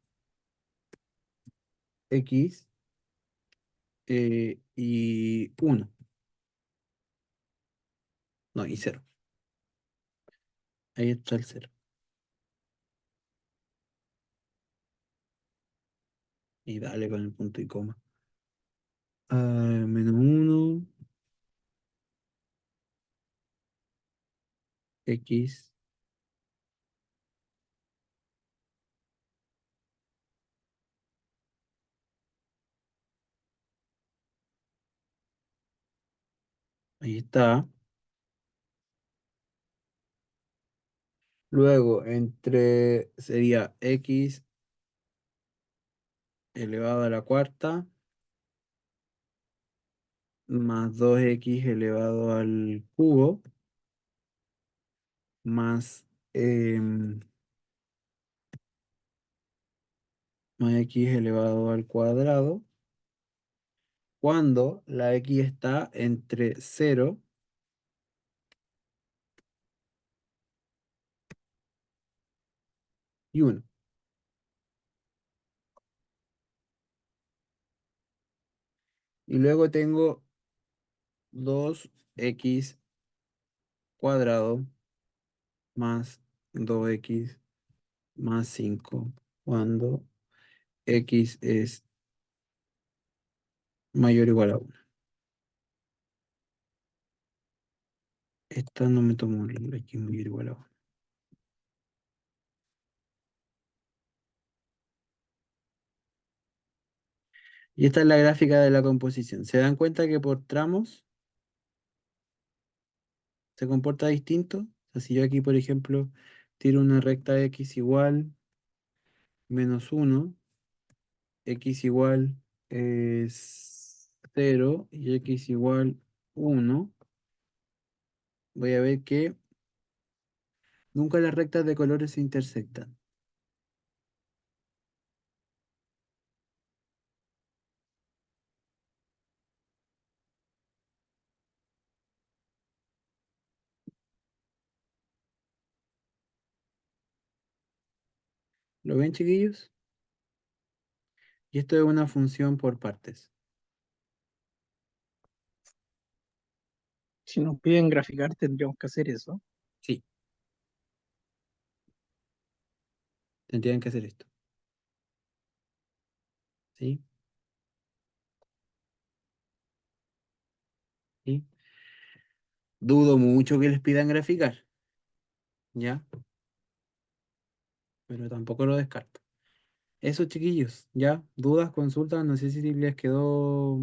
x y uno. No, y cero. Ahí está el cero. Y dale con el punto y coma. Menos uno x. Ahí está. Luego, sería x elevado a la cuarta más 2x elevado al cubo más, em, más x elevado al cuadrado cuando la x está entre cero y uno. Y luego tengo 2x cuadrado más 2x más 5 cuando x es mayor o igual a uno. Esta no me tomó el x mayor o igual a uno. Y esta es la gráfica de la composición. ¿Se dan cuenta que por tramos se comporta distinto? O sea, si yo aquí, por ejemplo, tiro una recta x igual menos uno, x igual es cero y x igual uno, voy a ver que nunca las rectas de colores se intersectan. ¿Lo ven, chiquillos? Y esto es una función por partes. Si nos piden graficar, tendríamos que hacer eso. Sí, tendrían que hacer esto. ¿Sí? ¿Sí? Dudo mucho que les pidan graficar, ¿ya? Pero tampoco lo descarto. Eso, chiquillos, ¿ya? ¿Dudas, consultas? No sé si les quedó